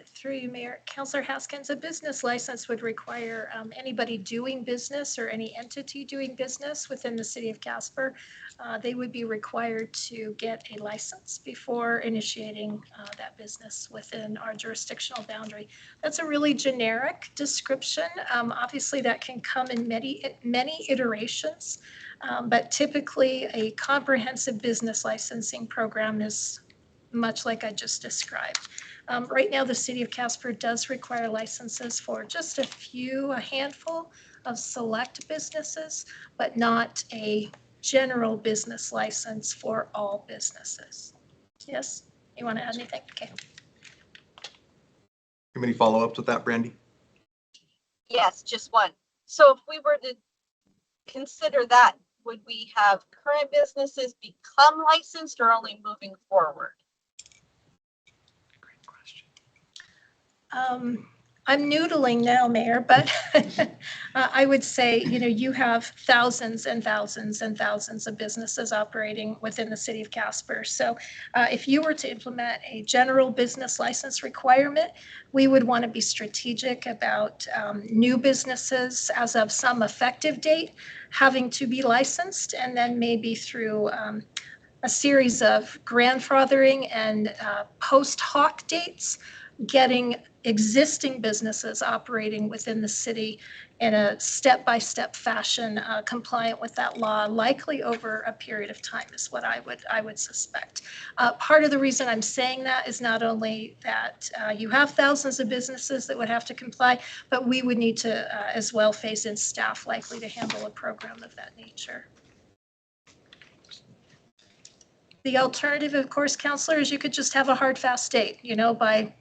Through you, Mayor, Councilor Haskins, a business license would require anybody doing business or any entity doing business within the city of Casper. They would be required to get a license before initiating that business within our jurisdictional boundary. That's a really generic description. Obviously, that can come in many iterations, but typically a comprehensive business licensing program is much like I just described. Right now, the city of Casper does require licenses for just a handful of select businesses, but not a general business license for all businesses. Yes? You want to add anything? Okay. Any follow-ups with that, Brandy? Yes, just one. So if we were to consider that, would we have current businesses become licensed or only moving forward? Great question. I'm noodling now, Mayor, but I would say, you have thousands and thousands and thousands of businesses operating within the city of Casper. So if you were to implement a general business license requirement, we would want to be strategic about new businesses as of some effective date having to be licensed, and then maybe through a series of grandfathering and post hoc dates, getting existing businesses operating within the city in a step-by-step fashion compliant with that law, likely over a period of time is what I would suspect. Part of the reason I'm saying that is not only that you have thousands of businesses that would have to comply, but we would need to as well phase in staff likely to handle a program of that nature. The alternative, of course, Counselor, is you could just have a hard, fast date, by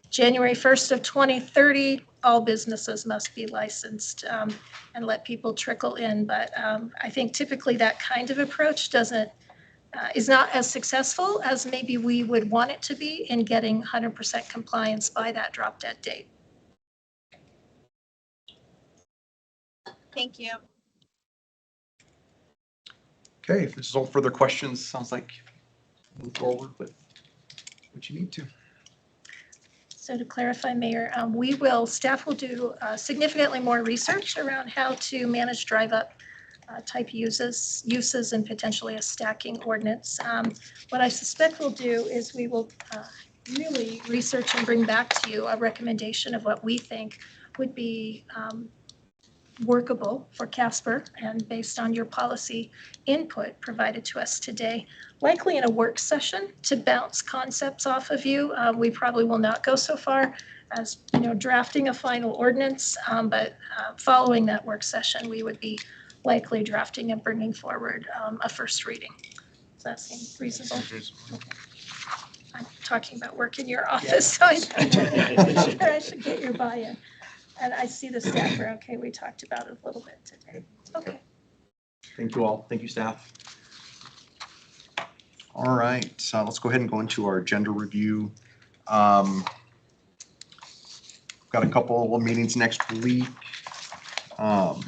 January 1st of 2030, all businesses must be licensed and let people trickle in. But I think typically that kind of approach is not as successful as maybe we would want it to be in getting 100% compliance by that drop dead date. Thank you. Okay, if there's no further questions, sounds like move forward with what you need to. So to clarify, Mayor, staff will do significantly more research around how to manage drive-up type uses and potentially a stacking ordinance. What I suspect we'll do is we will really research and bring back to you a recommendation of what we think would be workable for Casper and based on your policy input provided to us today, likely in a work session to bounce concepts off of you. We probably will not go so far as drafting a final ordinance, but following that work session, we would be likely drafting and bringing forward a first reading. Does that seem reasonable? I'm talking about work in your office, so I should get your buy-in. And I see the staff are okay. We talked about it a little bit today. Okay. Thank you all. Thank you, staff. All right, so let's go ahead and go into our agenda review. Got a couple of meetings next week. There are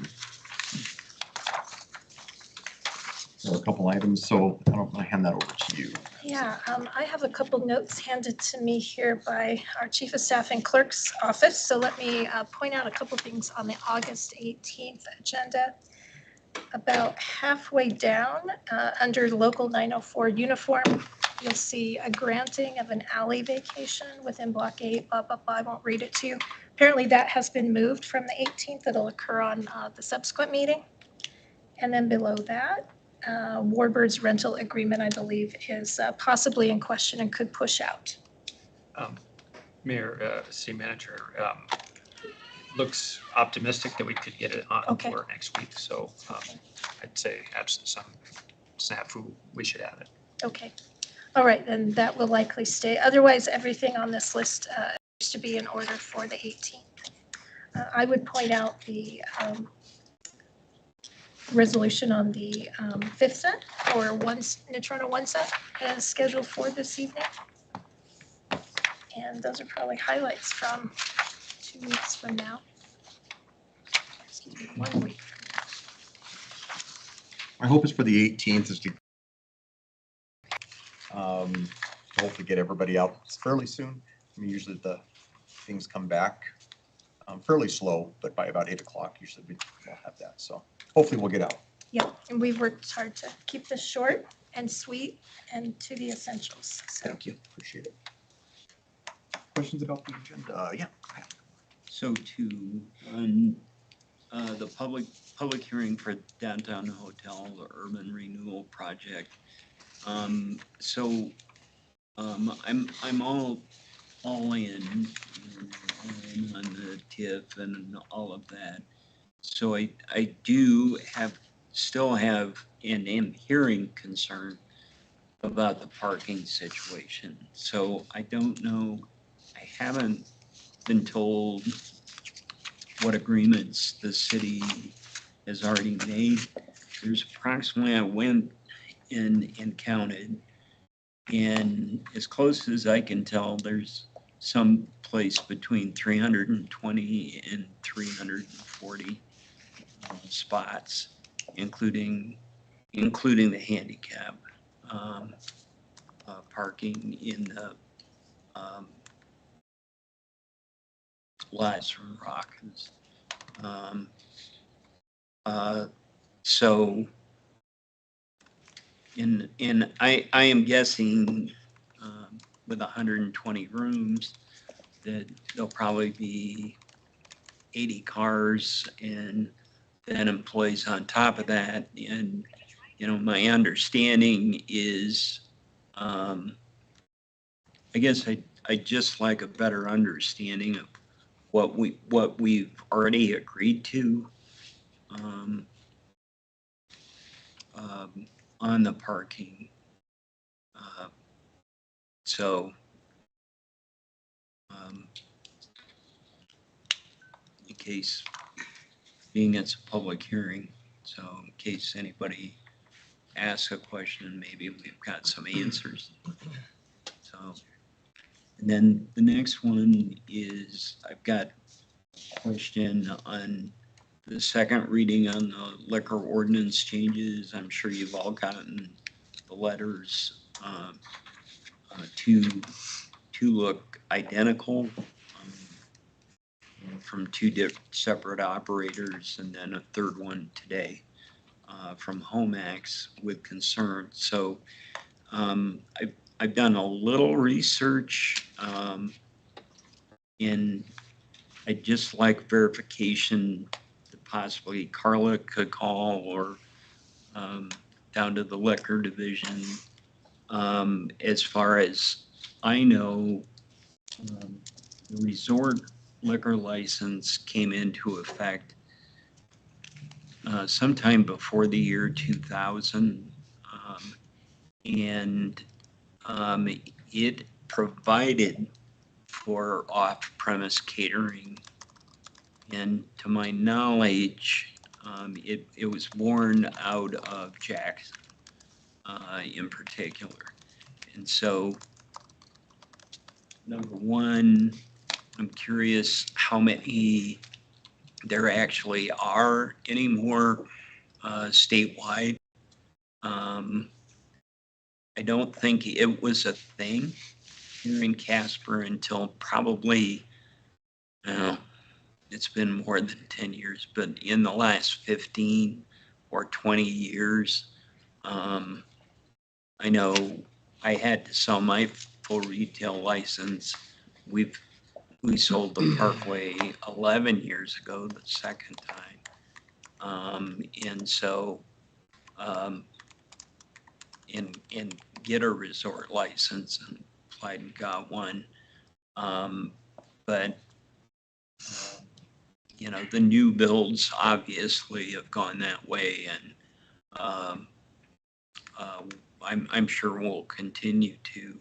a couple items, so I don't want to hand that over to you. Yeah, I have a couple notes handed to me here by our Chief of Staff and Clerk's office. So let me point out a couple things on the August 18th agenda. About halfway down, under Local 904 uniform, you'll see a granting of an alley vacation within Block 8, blah, blah, blah. I won't read it to you. Apparently that has been moved from the 18th. It'll occur on the subsequent meeting. And then below that, Warbird's rental agreement, I believe, is possibly in question and could push out. Mayor, City Manager, looks optimistic that we could get it on for next week. So I'd say absent some snafu, we should have it. Okay. All right, then that will likely stay. Otherwise, everything on this list appears to be in order for the 18th. I would point out the resolution on the 5th set or Natrona 1 set as scheduled for this evening. And those are probably highlights from 2 weeks from now. Excuse me, 1 week from now. My hope is for the 18th is to hopefully get everybody out fairly soon. I mean, usually the things come back fairly slow, but by about 8 o'clock, usually we'll have that. So hopefully we'll get out. Yeah, and we've worked hard to keep this short and sweet and to the essentials. So. Thank you. Appreciate it. Questions about the agenda? Yeah. So on the public hearing for downtown hotel, the urban renewal project. I'm all in on the TIF and all of that. So I do still have and am hearing concern about the parking situation. So I don't know, I haven't been told what agreements the city has already made. There's approximately, I went and counted, and as close as I can tell, there's some place between 320 and 340 spots, including the handicap parking in the lots from Rockets. So, I am guessing with 120 rooms that there'll probably be 80 cars and then employees on top of that. And, you know, my understanding is, I guess I just like a better understanding of what we've already agreed to on the parking. So in case, being it's a public hearing, so in case anybody asks a question, maybe we've got some answers. So, and then the next one is I've got a question on the second reading on the liquor ordinance changes. I'm sure you've all gotten the letters. Two look identical from two separate operators, and then a third one today from Homax with concern. So I've done a little research, and I'd just like verification that possibly Carla could call or down to the liquor division. As far as I know, the resort liquor license came into effect sometime before the year 2000, and it provided for off-premise catering. And to my knowledge, it was born out of Jackson in particular. And so, number one, I'm curious how many there actually are anymore statewide. I don't think it was a thing here in Casper until probably, it's been more than 10 years, but in the last 15 or 20 years, I know I had to sell my full retail license. We sold the Parkway 11 years ago, the second time. And so, and get a resort license and applied and got one. But, you know, the new builds obviously have gone that way, and I'm sure we'll continue to.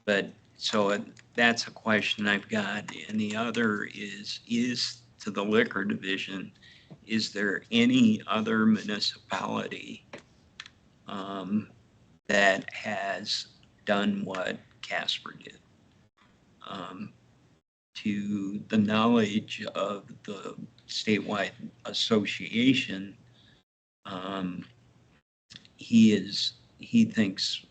But so that's a question I've got. And the other is to the liquor division, is there any other municipality that has done what Casper did? To the knowledge of the statewide association, he thinks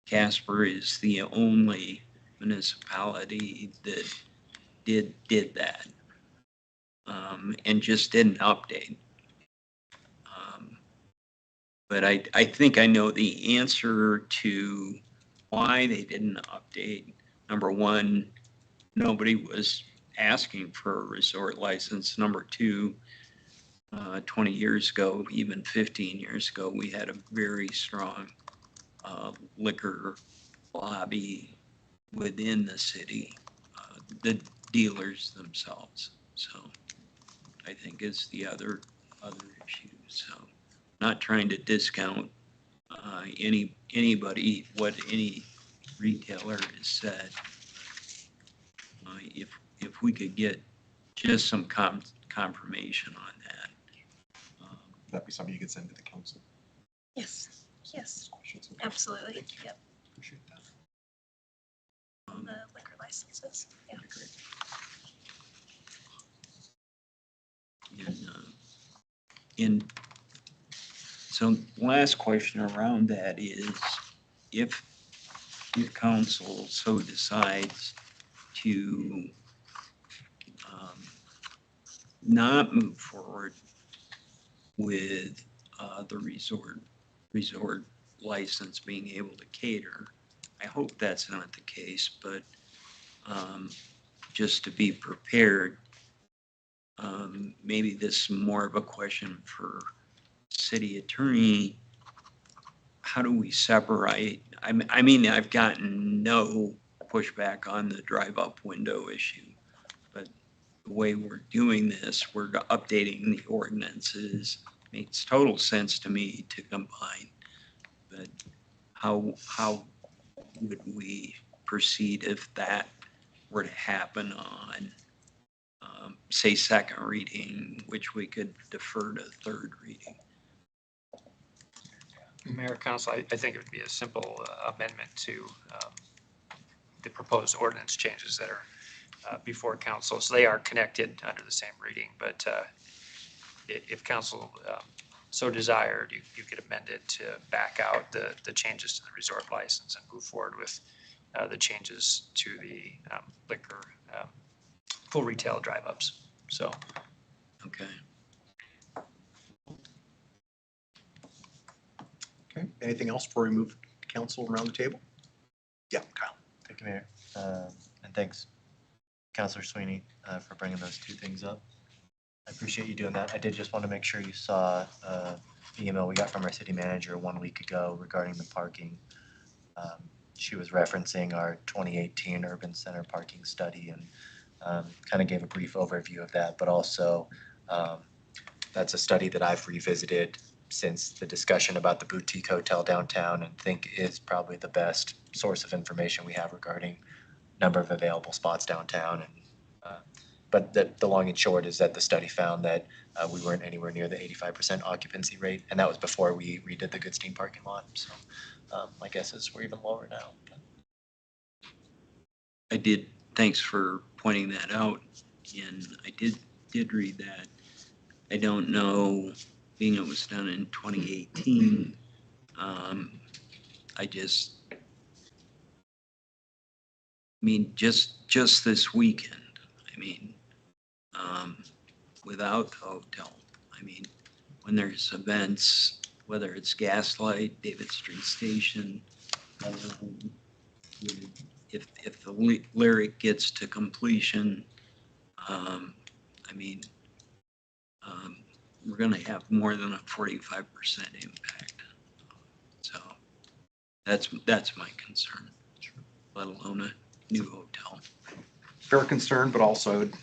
Casper is the only municipality that did that, and just didn't update. But I think I know the answer to why they didn't update. Number one, nobody was asking for a resort license. Number two, 20 years ago, even 15 years ago, we had a very strong liquor lobby within the city, the dealers themselves. So I think it's the other issue. So not trying to discount anybody, what any retailer has said. If we could get just some confirmation on that. That'd be something you could send to the council. Yes, yes, absolutely. Yep. Appreciate that. The liquor licenses, yeah. And so last question around that is, if council so decides to not move forward with the resort license being able to cater, I hope that's not the case, but just to be prepared, maybe this is more of a question for city attorney. How do we separate? I mean, I've gotten no pushback on the drive-up window issue, but the way we're doing this, we're updating the ordinances. Makes total sense to me to combine, but how would we proceed if that were to happen on, say, second reading, which we could defer to third reading? Mayor, Council, I think it would be a simple amendment to the proposed ordinance changes that are before council. So they are connected under the same reading, but if council so desired, you could amend it to back out the changes to the resort license and move forward with the changes to the liquor full retail drive-ups. So. Okay. Okay, anything else before we move council around the table? Yeah, Kyle. Thank you, Mayor. And thanks, Councilor Sweeney, for bringing those two things up. I appreciate you doing that. I did just want to make sure you saw the email we got from our city manager 1 week ago regarding the parking. She was referencing our 2018 urban center parking study and kind of gave a brief overview of that, but also that's a study that I've revisited since the discussion about the boutique hotel downtown and think is probably the best source of information we have regarding number of available spots downtown. And but the long and short is that the study found that we weren't anywhere near the 85% occupancy rate, and that was before we redid the Goodstein parking lot. So my guess is we're even lower now. Thanks for pointing that out, and I did read that. I don't know, being it was done in 2018, just this weekend, without the hotel, when there's events, whether it's Gaslight, David Street Station, if the lyric gets to completion, we're going to have more than a 45% impact. So that's my concern, let alone a new hotel. Fair concern, but also I would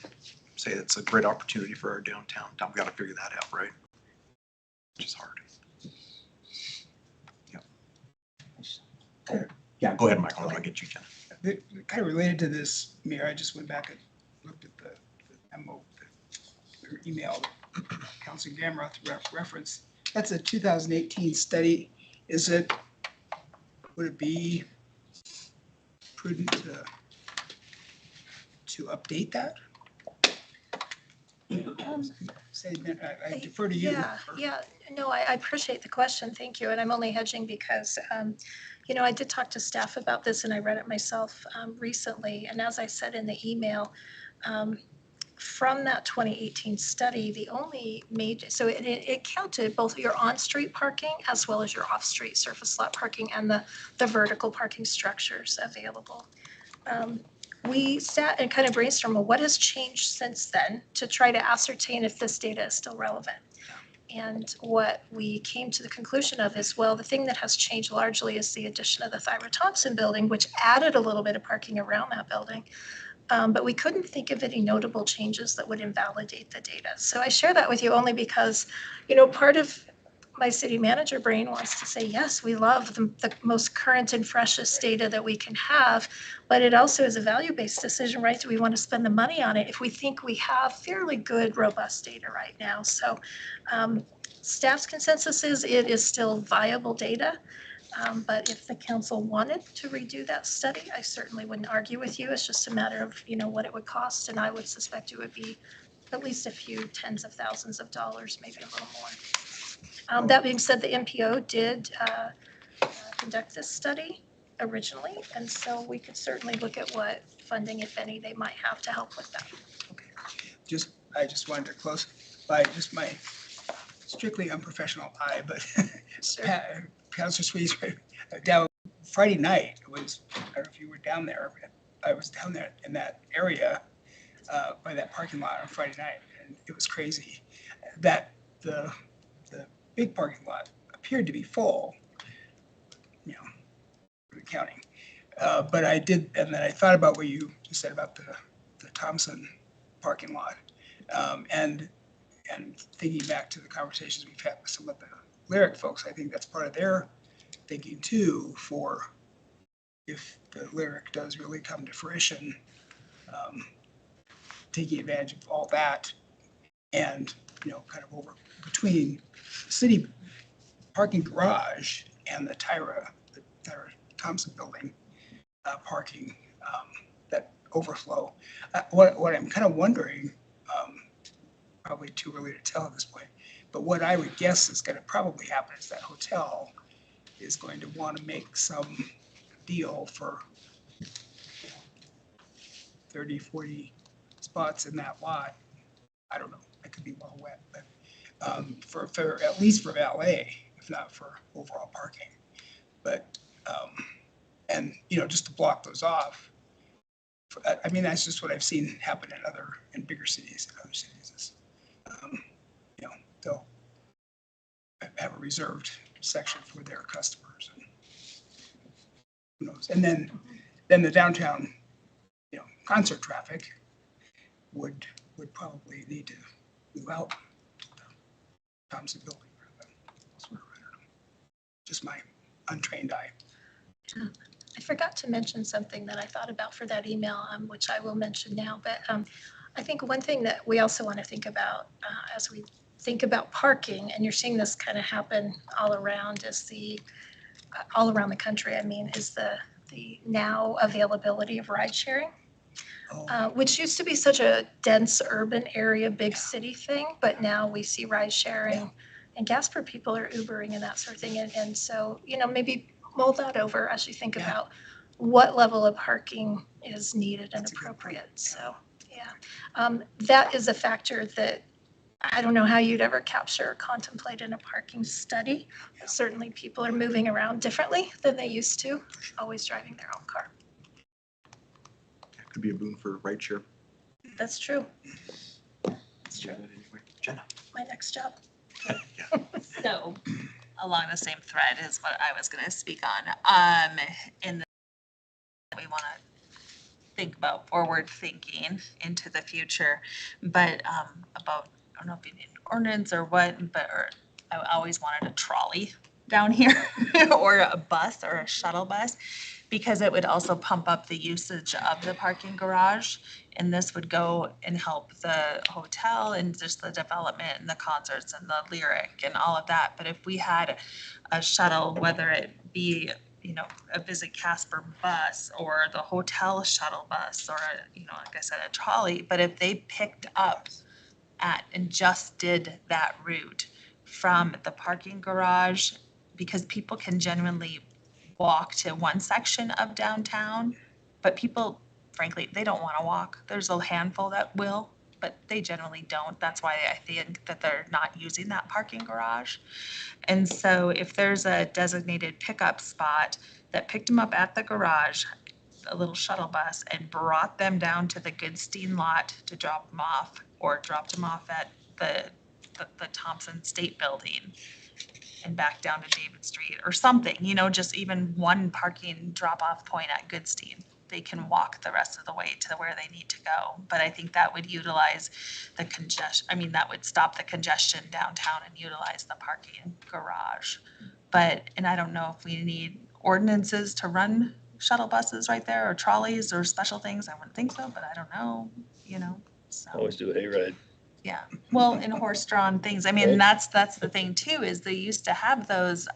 say it's a great opportunity for our downtown. We've got to figure that out, right? Which is hard. Yeah. Yeah, go ahead, Michael. I'll get you, Ken. Kind of related to this, Mayor, I just went back and looked at the memo, the email that Councilor Gamroth referenced. That's a 2018 study. Would it be prudent to update that? Say, I defer to you. Yeah, no, I appreciate the question. Thank you. And I'm only hedging because, I did talk to staff about this and I read it myself recently. And as I said in the email, from that 2018 study, the only so it counted both your on-street parking as well as your off-street surface lot parking and the vertical parking structures available. We sat and kind of brainstormed, well, what has changed since then to try to ascertain if this data is still relevant? And what we came to the conclusion of is, well, the thing that has changed largely is the addition of the Thyra Thompson building, which added a little bit of parking around that building. But we couldn't think of any notable changes that would invalidate the data. So I share that with you only because, part of my city manager brain wants to say, yes, we love the most current and freshest data that we can have, but it also is a value-based decision, right? Do we want to spend the money on it if we think we have fairly good, robust data right now? So staff's consensus is it is still viable data. But if the council wanted to redo that study, I certainly wouldn't argue with you. It's just a matter of, what it would cost, and I would suspect it would be at least a few tens of thousands of dollars, maybe a little more. That being said, the MPO did conduct this study originally, and so we could certainly look at what funding, if any, they might have to help with that. I just wanted to close by just my strictly unprofessional eye, but Councilor Sweet's down Friday night, I don't know if you were down there, I was down there in that area by that parking lot on Friday night, and it was crazy. That the big parking lot appeared to be full, counting. But I did, and then I thought about what you just said about the Thompson parking lot, and thinking back to the conversations we've had with some of the Lyric folks, I think that's part of their thinking too, for if the Lyric does really come to fruition, taking advantage of all that, and kind of over between the city parking garage and the Tyra Thompson building parking, that overflow. What I'm kind of wondering, probably too early to tell at this point, but what I would guess is going to probably happen is that hotel is going to want to make some deal for 30, 40 spots in that lot. I don't know, I could be well wet, but for at least for valet, if not for overall parking. But, and just to block those off, I mean, that's just what I've seen happen in bigger cities and other cities is, they'll have a reserved section for their customers, and who knows. And then the downtown, concert traffic would probably need to move out to the Thompson building rather than elsewhere. I don't know. Just my untrained eye. I forgot to mention something that I thought about for that email, which I will mention now. But I think one thing that we also want to think about as we think about parking, and you're seeing this kind of happen all around, is all around the country. I mean, is the now availability of ride sharing, which used to be such a dense urban area, big city thing, but now we see ride sharing, and Casper people are Ubering and that sort of thing. And so, maybe mull that over as you think about what level of parking is needed and appropriate. So, that is a factor that I don't know how you'd ever capture or contemplate in a parking study. Certainly people are moving around differently than they used to, always driving their own car. Could be a boon for rideshare. That's true. That's true. Anyway, Jenna. My next job. So, along the same thread is what I was going to speak on. We want to think about forward thinking into the future, but about, I don't know if you need an ordinance or what, but I always wanted a trolley down here or a bus or a shuttle bus, because it would also pump up the usage of the parking garage. And this would go and help the hotel and just the development and the concerts and the Lyric and all of that. But if we had a shuttle, whether it be, a Visit Casper bus or the hotel shuttle bus or, like I said, a trolley, but if they picked up and just did that route from the parking garage, because people can genuinely walk to one section of downtown, but people, frankly, they don't want to walk. There's a handful that will, but they generally don't. That's why I think that they're not using that parking garage. And so if there's a designated pickup spot that picked them up at the garage, a little shuttle bus, and brought them down to the Goodstein lot to drop them off, or dropped them off at the Thompson State Building and back down to David Street or something, just even one parking drop-off point at Goodstein. they can walk the rest of the way to where they need to go. But I think that would utilize the congestion, I mean, that would stop the congestion downtown and utilize the parking garage. But, and I don't know if we need ordinances to run shuttle buses right there or trolleys or special things. I wouldn't think so, but I don't know, you know, so. Always do a hayride. Yeah, well, and horse-drawn things, I mean, that's the thing too, is they used to have those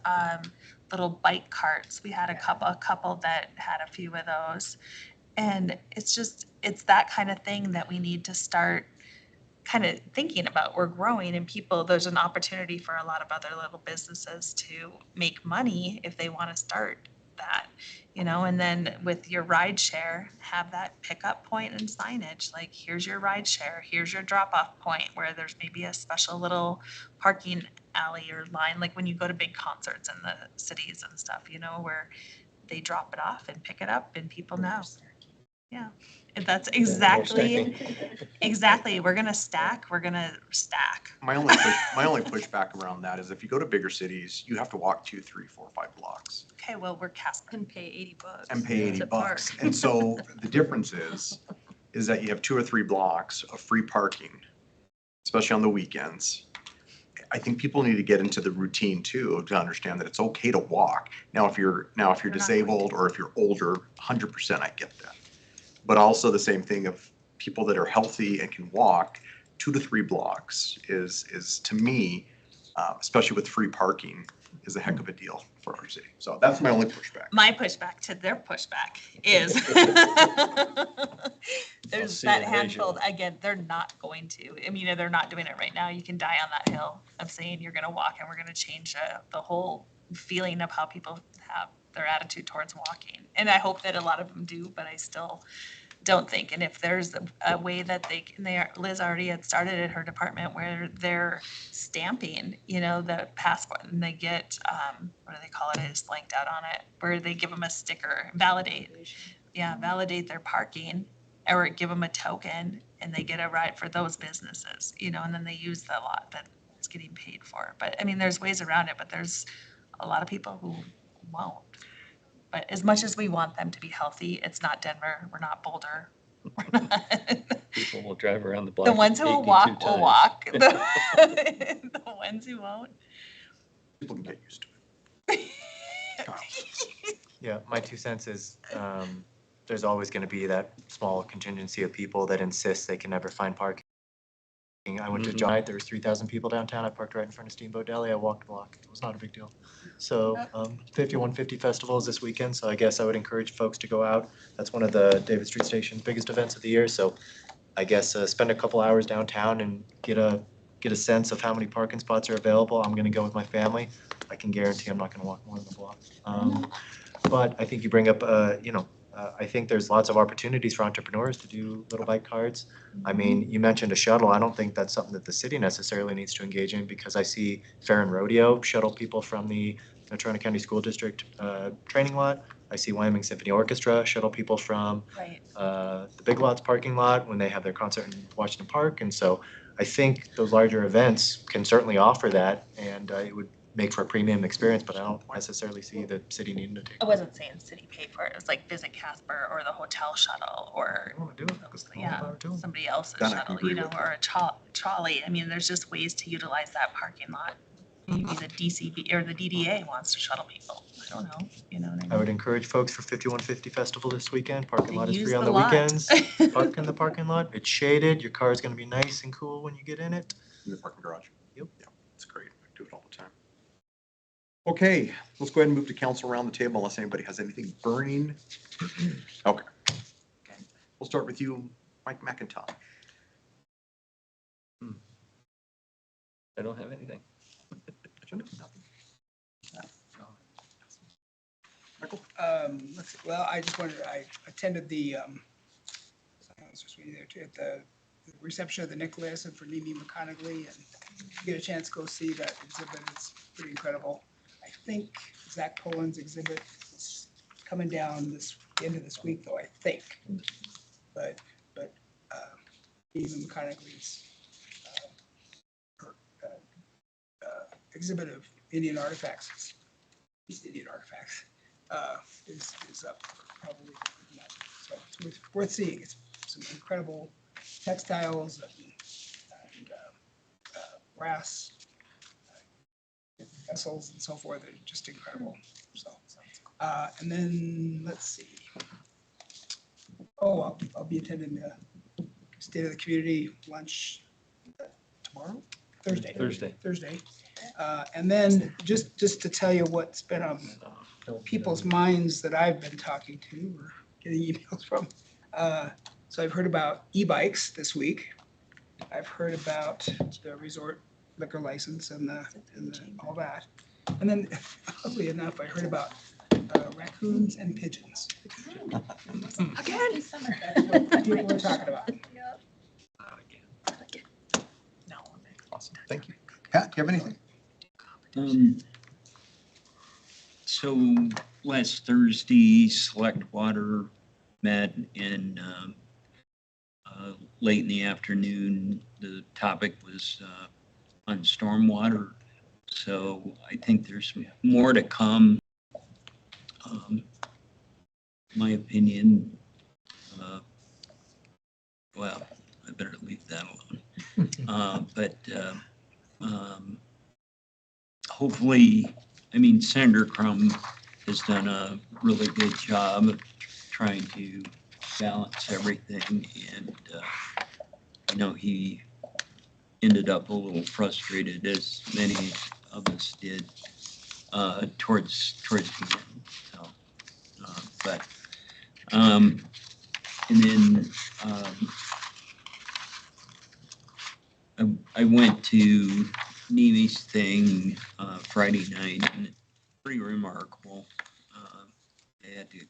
little bike carts. We had a couple that had a few of those. And it's just, it's that kind of thing that we need to start kind of thinking about. We're growing and people, there's an opportunity for a lot of other little businesses to make money if they want to start that, you know, and then with your ride share, have that pickup point and signage, like here's your ride share, here's your drop off point where there's maybe a special little parking alley or line, like when you go to big concerts in the cities and stuff, you know, where they drop it off and pick it up and people know. Yeah, and that's exactly, we're gonna stack. My only pushback around that is if you go to bigger cities, you have to walk 2, 3, 4, 5 blocks Okay, well, we're Casper. And pay $80. and pay to $80. park. And so the difference is that you have 2 or 3 blocks of free parking, especially on the weekends. I think people need to get into the routine too, to understand that it's okay to walk. Now, if you're disabled or if you're older, 100% I get that. But also the same thing of people that are healthy and can walk, 2 to 3 blocks is to me, especially with free parking, is a heck of a deal for our city. So that's my only pushback. My pushback to their pushback is there's see that the handful, ratio. again, they're not going to. I mean, they're not doing it right now. You can die on that hill of saying you're gonna walk and we're gonna change the whole feeling of how people have their attitude towards walking. And I hope that a lot of them do, but I still don't think. And if there's a way that Liz already had started at her department where they're stamping, you know, the passport and they get, what do they call it? I just blanked out on it, where they give them a sticker, validate their parking or give them a token and they get a ride for those businesses, you know, and then they use the lot that it's getting paid for. But I mean, there's ways around it, but there's a lot of people who won't. But as much as we want them to be healthy, it's not Denver, we're not Boulder. We're not. People will drive around the block. The ones who will 82 walk will times. walk. The ones who won't. People can get used to it. Yeah, my 2 cents is, there's always gonna be that small contingency of people that insist they can never find parking. I went to Mhm. John, there was 3,000 people downtown, I parked right in front of Steamboat Deli, I walked a block, it was not a big deal. So, 5150 Festival is this weekend, so I guess I would encourage folks to go out. That's one of the David Street Station's biggest events of the year, so I guess spend a couple hours downtown and get a sense of how many parking spots are available. I'm gonna go with my family. I can guarantee I'm not gonna walk more than a block. But I think you bring up, I think there's lots of opportunities for entrepreneurs to do little bike cards. I mean, you mentioned a shuttle. I don't think that's something that the city necessarily needs to engage in because I see Fair and Rodeo shuttle people from the Toronto County School District training lot. I see Wyoming Symphony Orchestra shuttle people from Right. the Big Lots parking lot when they have their concert in Washington Park. And so I think those larger events can certainly offer that and it would make for a premium experience, but I don't necessarily see the city needing to take. I wasn't saying city pay for it. It was like Visit Casper or the hotel shuttle or somebody else's That I can shuttle, agree you know, with. or a trolley. I mean, there's just ways to utilize that parking lot. Maybe the DCB or the DDA wants to shuttle people. I don't know, you know what I mean? I would encourage folks for 5150 Festival this weekend. Parking lot is Use free on the the lot. weekends. Park in the parking lot. It's shaded. Your car is going to be nice and cool when you get in it. In the parking garage. Yep. Yeah, it's great. I do it all the time. Okay, let's go ahead and move to council around the table unless anybody has anything burning. Okay. We'll start with you, Mike McIntosh. I don't have anything. Michael? Let's see, well, I just wanted, I attended the, I was just reading there too, at the reception of the Nicholas and for Mimi McConaughey, and get a chance to go see that exhibit, it's pretty incredible. I think Zach Poland's exhibit is coming down end of this week though, I think. But Mimi McConaughey's exhibit of Indian artifacts, East Indian artifacts, is up for probably, so it's worth seeing. It's some incredible textiles and brass vessels and so forth. They're just incredible. So, and then let's see. Oh, I'll be attending the State of the Community lunch tomorrow, Thursday. And then just to tell you what's been on people's minds that I've been talking to or getting emails from. So I've heard about e-bikes this week. I've heard about the resort liquor license and all that. And then, oddly enough, I heard about raccoons and pigeons. Again, that's what people were talking about. No. Awesome. Thank you. Pat, do you have anything? So last Thursday, Select Water met and late in the afternoon, the topic was on stormwater. So I think there's more to come. My opinion, well, I better leave that alone. But hopefully, I mean, Senator Crum has done a really good job of trying to balance everything. And, you know, he ended up a little frustrated, as many of us did, towards the end. So, and then I went to Nemi's thing Friday night, and it's pretty remarkable. I had to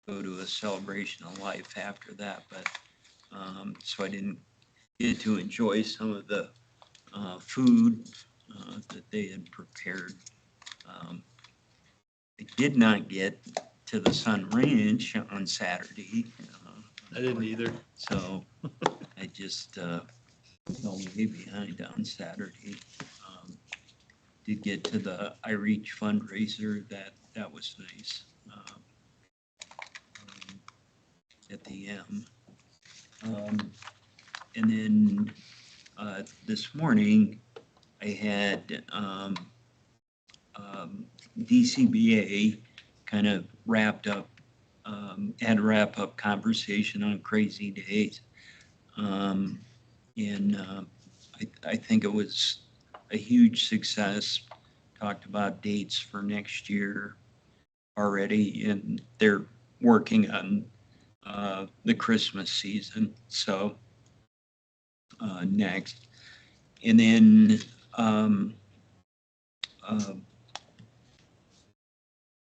go to a celebration of life after that, but so I didn't get to enjoy some of the food that they had prepared. I did not get to the Sun Ranch on Saturday. I didn't either. So I just fell way behind on Saturday. Did get to the iReach fundraiser. That was nice at the M. And then this morning I had DCBA kind of wrapped up, had a wrap up conversation on crazy days. And I think it was a huge success. Talked about dates for next year already, and they're working on the Christmas season. So next. And then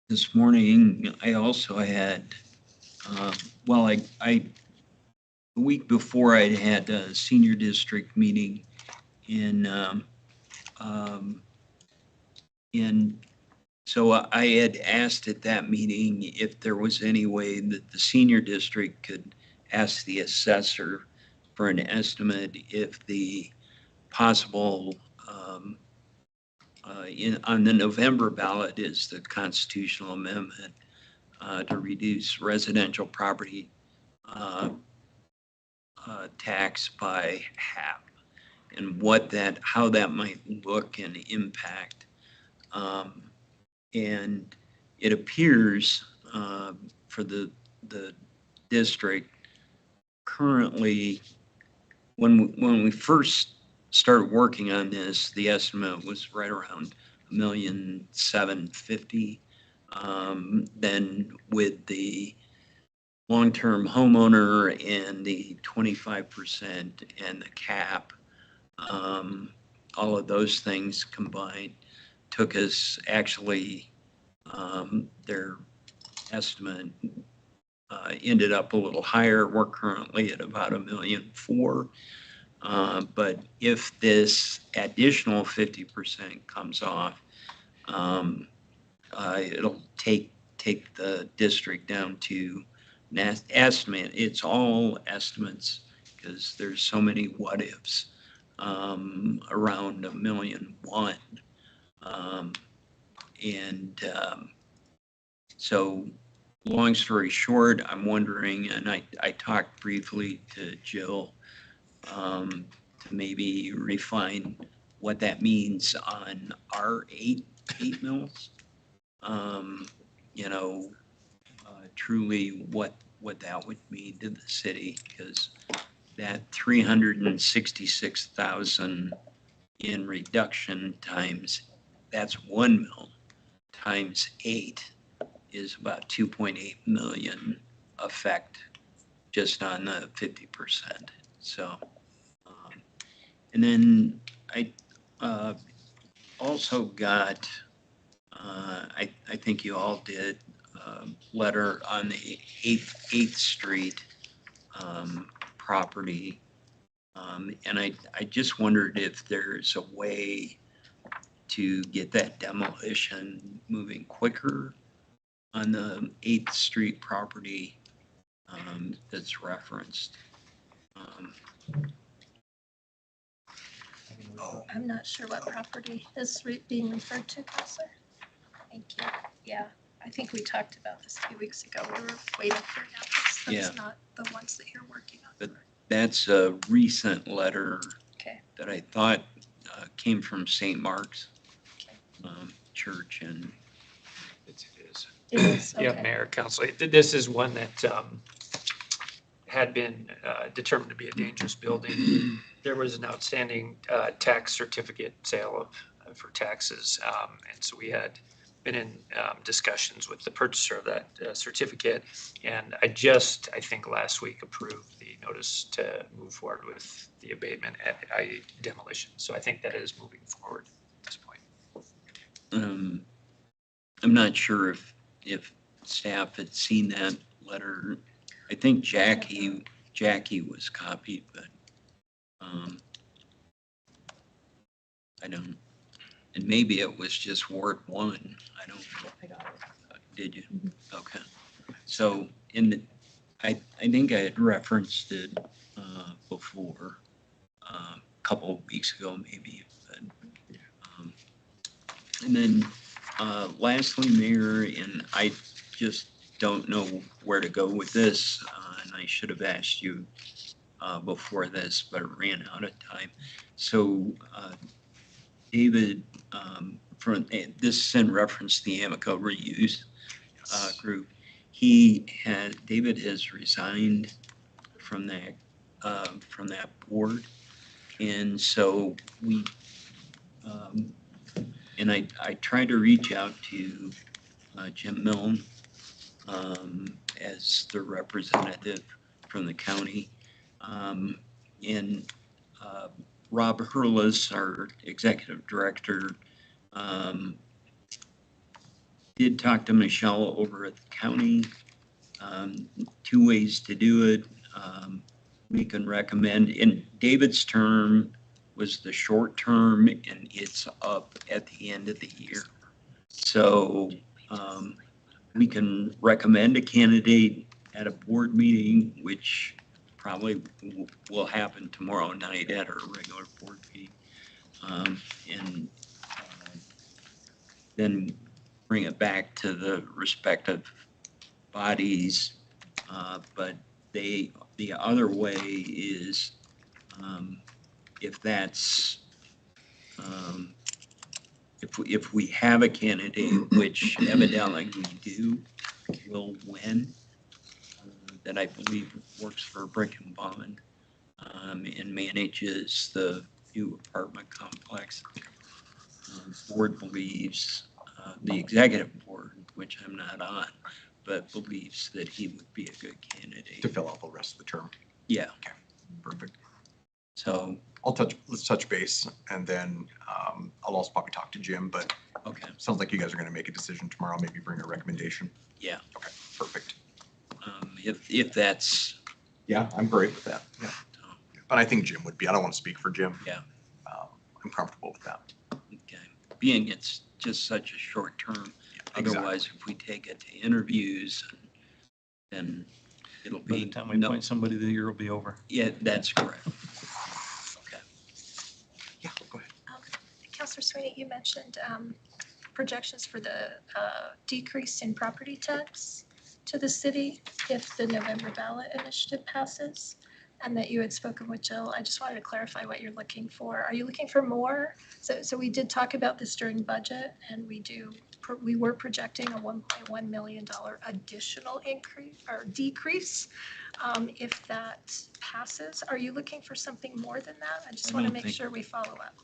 this morning, I also had, the week before I had a senior district meeting and so I had asked at that meeting if there was any way that the senior district could ask the assessor for an estimate if the possible on the November ballot is the constitutional amendment to reduce residential property tax by half, and how that might look and impact. And it appears for the district currently, when we first started working on this, the estimate was right around $1,750,000. Then with the long-term homeowner and the 25% and the cap, all of those things combined took us actually, their estimate ended up a little higher. We're currently at about $1,400,000. But if this additional 50% comes off, it'll take the district down to an estimate. It's all estimates because there's so many what ifs, around $1,100,000. So long story short, I'm wondering, and I talked briefly to Jill, to maybe refine what that means on our eight mills. You know, truly what that would mean to the city, because that 366,000 in reduction times, that's one mill, times 8 is about 2.8 million effect just on the 50%. So, and then I also got, I think you all did, letter on the 8th Street property. And I just wondered if there's a way to get that demolition moving quicker on the 8th Street property that's referenced. I'm not sure what property is being referred to, Counselor. Thank you. Yeah, I think we talked about this a few weeks ago. We were waiting for answers. Yeah. That's not the ones that you're working on. But that's a recent letter Okay. that I thought came from St. Mark's Church, and It is. It is, Yeah, okay. Mayor, Council, this is one that had been determined to be a dangerous building. There was an outstanding tax certificate sale for taxes. And so we had been in discussions with the purchaser of that certificate. And I think last week approved the notice to move forward with the abatement, i.e. demolition. So I think that is moving forward at this point. I'm not sure if staff had seen that letter. I think Jackie was copied, but I don't, and maybe it was just Ward 1. I don't know. I got it. Did you? Okay. So I think I had referenced it before, a couple of weeks ago maybe. But, and then lastly, Mayor, and I just don't know where to go with this, and I should have asked you before this, but it ran out of time. So David, this is in reference to the Amico reuse group. David has resigned from that board, and so we and I tried to reach out to Jim Milne as the representative from the county, and Rob Hurlis, our executive director, did talk to Michelle over at the county. 2 ways to do it. We can recommend, and David's term was the short term, and it's up at the end of the year. So we can recommend a candidate at a board meeting, which probably will happen tomorrow night at our regular board meeting. And then bring it back to the respective bodies. But the other way is if that's if we have a candidate, which evidently we do, will win, that I believe works for Brick and Bond and manages the new apartment complex. Board believes, the executive board, which I'm not on, but believes that he would be a good candidate. To fill out the rest of the term. Yeah. Okay, perfect. So let's touch base, and then I'll also probably talk to Jim, but okay. Sounds like you guys are gonna make a decision tomorrow, maybe bring a recommendation. Yeah. Okay, perfect. If that's. Yeah, I'm great with that, yeah. But I think Jim would be, I don't want to speak for Jim. Yeah. I'm comfortable with that. Okay. Being it's just such a short term, otherwise if we take it to interviews, then it'll be. By the time we appoint somebody, the year will be over. Yeah, that's correct. Okay. Yeah, go ahead. Counselor Sweeney, you mentioned projections for the decrease in property tax to the city if the November ballot initiative passes, and that you had spoken with Jill. I just wanted to clarify what you're looking for. Are you looking for more? So we did talk about this during budget, and we were projecting a $1.1 million additional increase or decrease if that passes. Are you looking for something more than that? I just I want to don't make think- sure we follow up.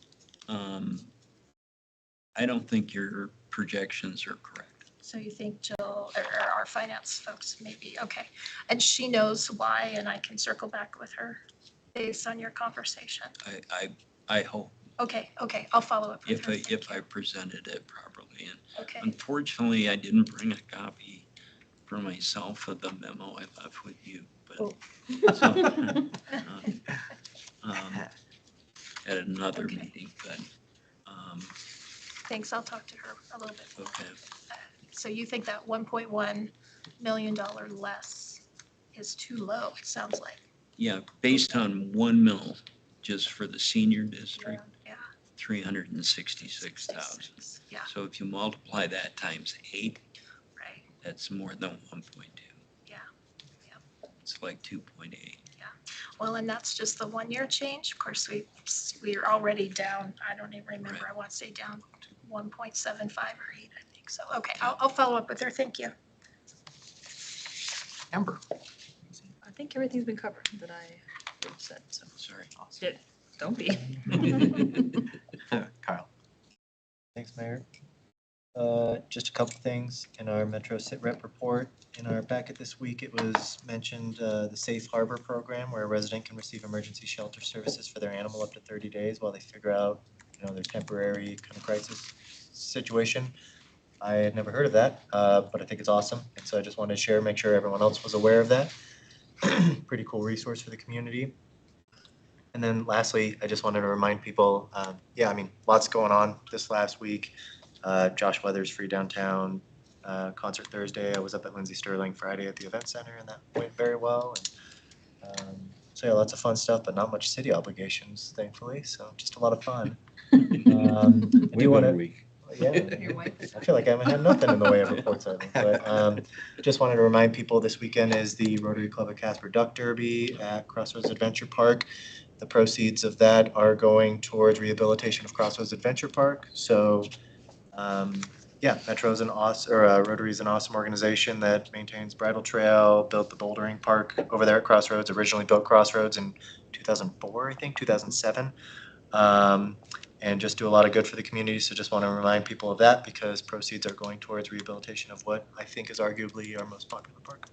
I don't think your projections are correct. So you think Jill or our finance folks maybe, okay. And she knows why, and I can circle back with her based on your conversation. I hope, Okay, I'll follow up with her. if I presented it properly. And Okay, unfortunately, I didn't bring a copy for myself of the memo I left with you, but so, at another meeting, but, thanks, I'll talk to her a little bit more. okay. So you think that $1.1 million less is too low, it sounds like. Yeah, based on 1 mil, just for the senior district, Yeah, 366,000. yeah, So if you multiply that times 8, right, that's more than 1.2. yeah. It's like 2.8. Well, and that's just the 1 year change. Of course, we're already down, I don't even remember, I want to say down 1.75 or 8, I think. So, okay, I'll follow up with her. Thank you. Amber. I think everything's been covered that I said, so. Sorry. Don't be. Kyle. Thanks, Mayor. Just a couple things in our Metro Sit Rep report. In our packet this week, it was mentioned the Safe Harbor program where a resident can receive emergency shelter services for their animal up to 30 days while they figure out, their temporary kind of crisis situation. I had never heard of that, but I think it's awesome. And so I just wanted to share, make sure everyone else was aware of that. Pretty cool resource for the community. And then lastly, I just wanted to remind people, lots going on this last week. Josh Weathers Free Downtown concert Thursday. I was up at Lindsay Sterling Friday at the event center, and that went very well. And so yeah, lots of fun stuff, but not much city obligations, thankfully. So just a lot of fun. I do want to. Yeah, I feel like I haven't had nothing in the way of reports lately, but just wanted to remind people this weekend is the Rotary Club of Casper Duck Derby at Crossroads Adventure Park. The proceeds of that are going towards rehabilitation of Crossroads Adventure Park. So, Metro is Rotary is an awesome organization that maintains Bridle Trail, built the bouldering park over there at Crossroads, originally built Crossroads in 2004, I think, 2007. And just do a lot of good for the community. So just want to remind people of that because proceeds are going towards rehabilitation of what I think is arguably our most popular park.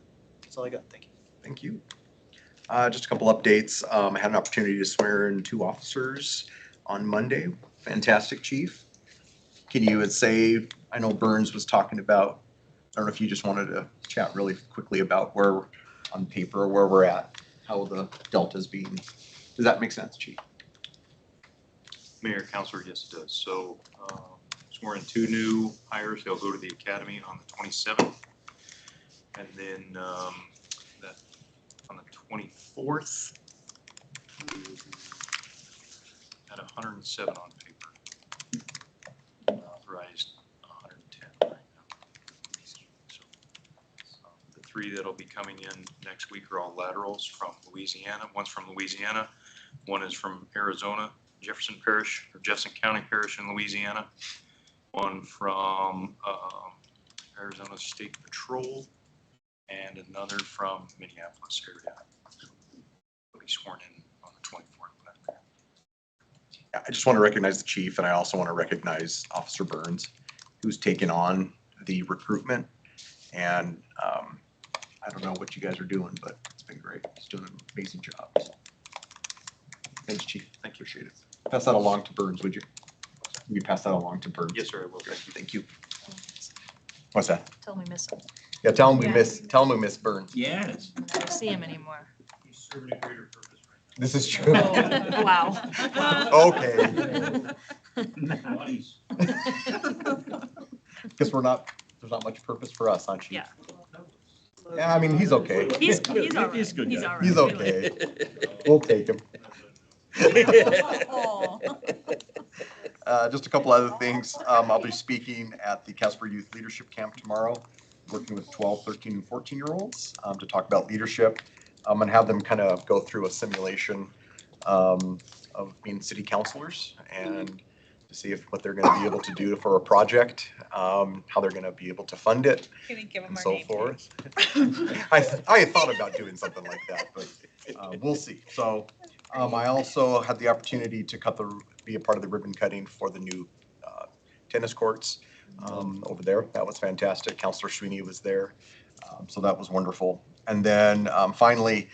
That's all I got. Thank you. Thank you. Just a couple updates. I had an opportunity to swear in 2 officers on Monday. Fantastic, Chief. Can you say, I know Burns was talking about, I don't know if you just wanted to chat really quickly about where on paper, where we're at, how the Delta's being. Does that make sense, Chief? Mayor, Councilor, yes, it does. So sworn in 2 new hires. They'll go to the academy on the 27th. And then that on the 24th, at 107 on paper. Authorized 110 right now. So the 3 that'll be coming in next week are all laterals from Louisiana. One's from Louisiana. One is from Arizona, Jefferson County Parish in Louisiana. One from Arizona State Patrol, and another from Minneapolis area. Will be sworn in on the 24th. I just want to recognize the chief, and I also want to recognize Officer Burns, who's taken on the recruitment. And I don't know what you guys are doing, but it's been great. He's doing an amazing job. Thanks, Chief. Thank you. Appreciate it. Pass that along to Burns, would you? Will you pass that along to Burns? Yes, sir, I will. Thank you. Thank you. What's that? Tell me miss him. Yeah, tell him we miss Burns. Yes. I don't see him anymore. He's serving a greater purpose right This is true. Oh, wow. Okay. Nice. Because there's not much purpose for us, huh, Chief? Yeah. Yeah, I mean, he's okay. He's all right. He's good guy. all right. He's okay. We'll take him. Oh. Just a couple other things. I'll be speaking at the Casper Youth Leadership Camp tomorrow. working with 12, 13, and 14-year-olds to talk about leadership and have them kind of go through a simulation of being city councilors and to see if what they're going to be able to do for a project, how they're going to be able to fund it, Can we give them and our so name forth. I had thought about doing something like that, but we'll see. So I also had the opportunity to be a part of the ribbon cutting for the new tennis courts over there. That was fantastic. Councilor Sweeney was there. So that was wonderful. And then finally,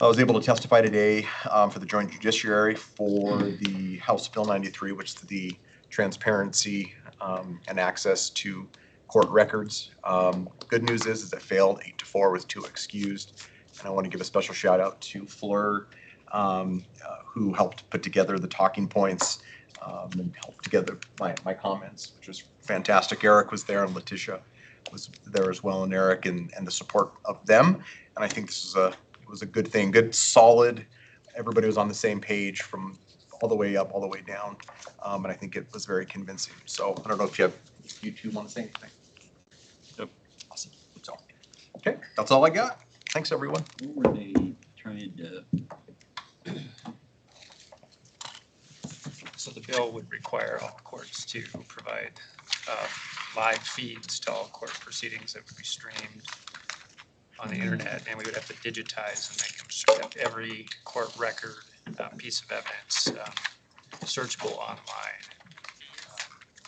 I was able to testify today for the Joint Judiciary for the House Bill 93, which is the transparency and access to court records. Good news is it failed 8-4 with 2 excused. And I want to give a special shout out to Fleur, who helped put together the talking points and helped together my comments, which was fantastic. Eric was there and Letitia was there as well, and Eric and the support of them. And I think this is was a good thing, good, solid. Everybody was on the same page from all the way up, all the way down. And I think it was very convincing. So I don't know if you two want to say anything. Yep. Awesome. So, okay, that's all I got. Thanks, everyone. What were they trying to? So the bill would require all courts to provide live feeds to all court proceedings that would be streamed on the internet, and we would have to digitize and make them every court record, piece of evidence, searchable online.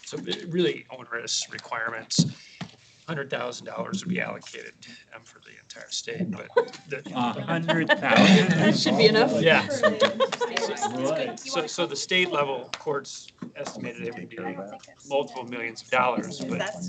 So really onerous requirements. $100,000 would be allocated for the entire state, but $100,000? That should be enough. Yeah. So the state level courts estimated it would be multiple millions of dollars, but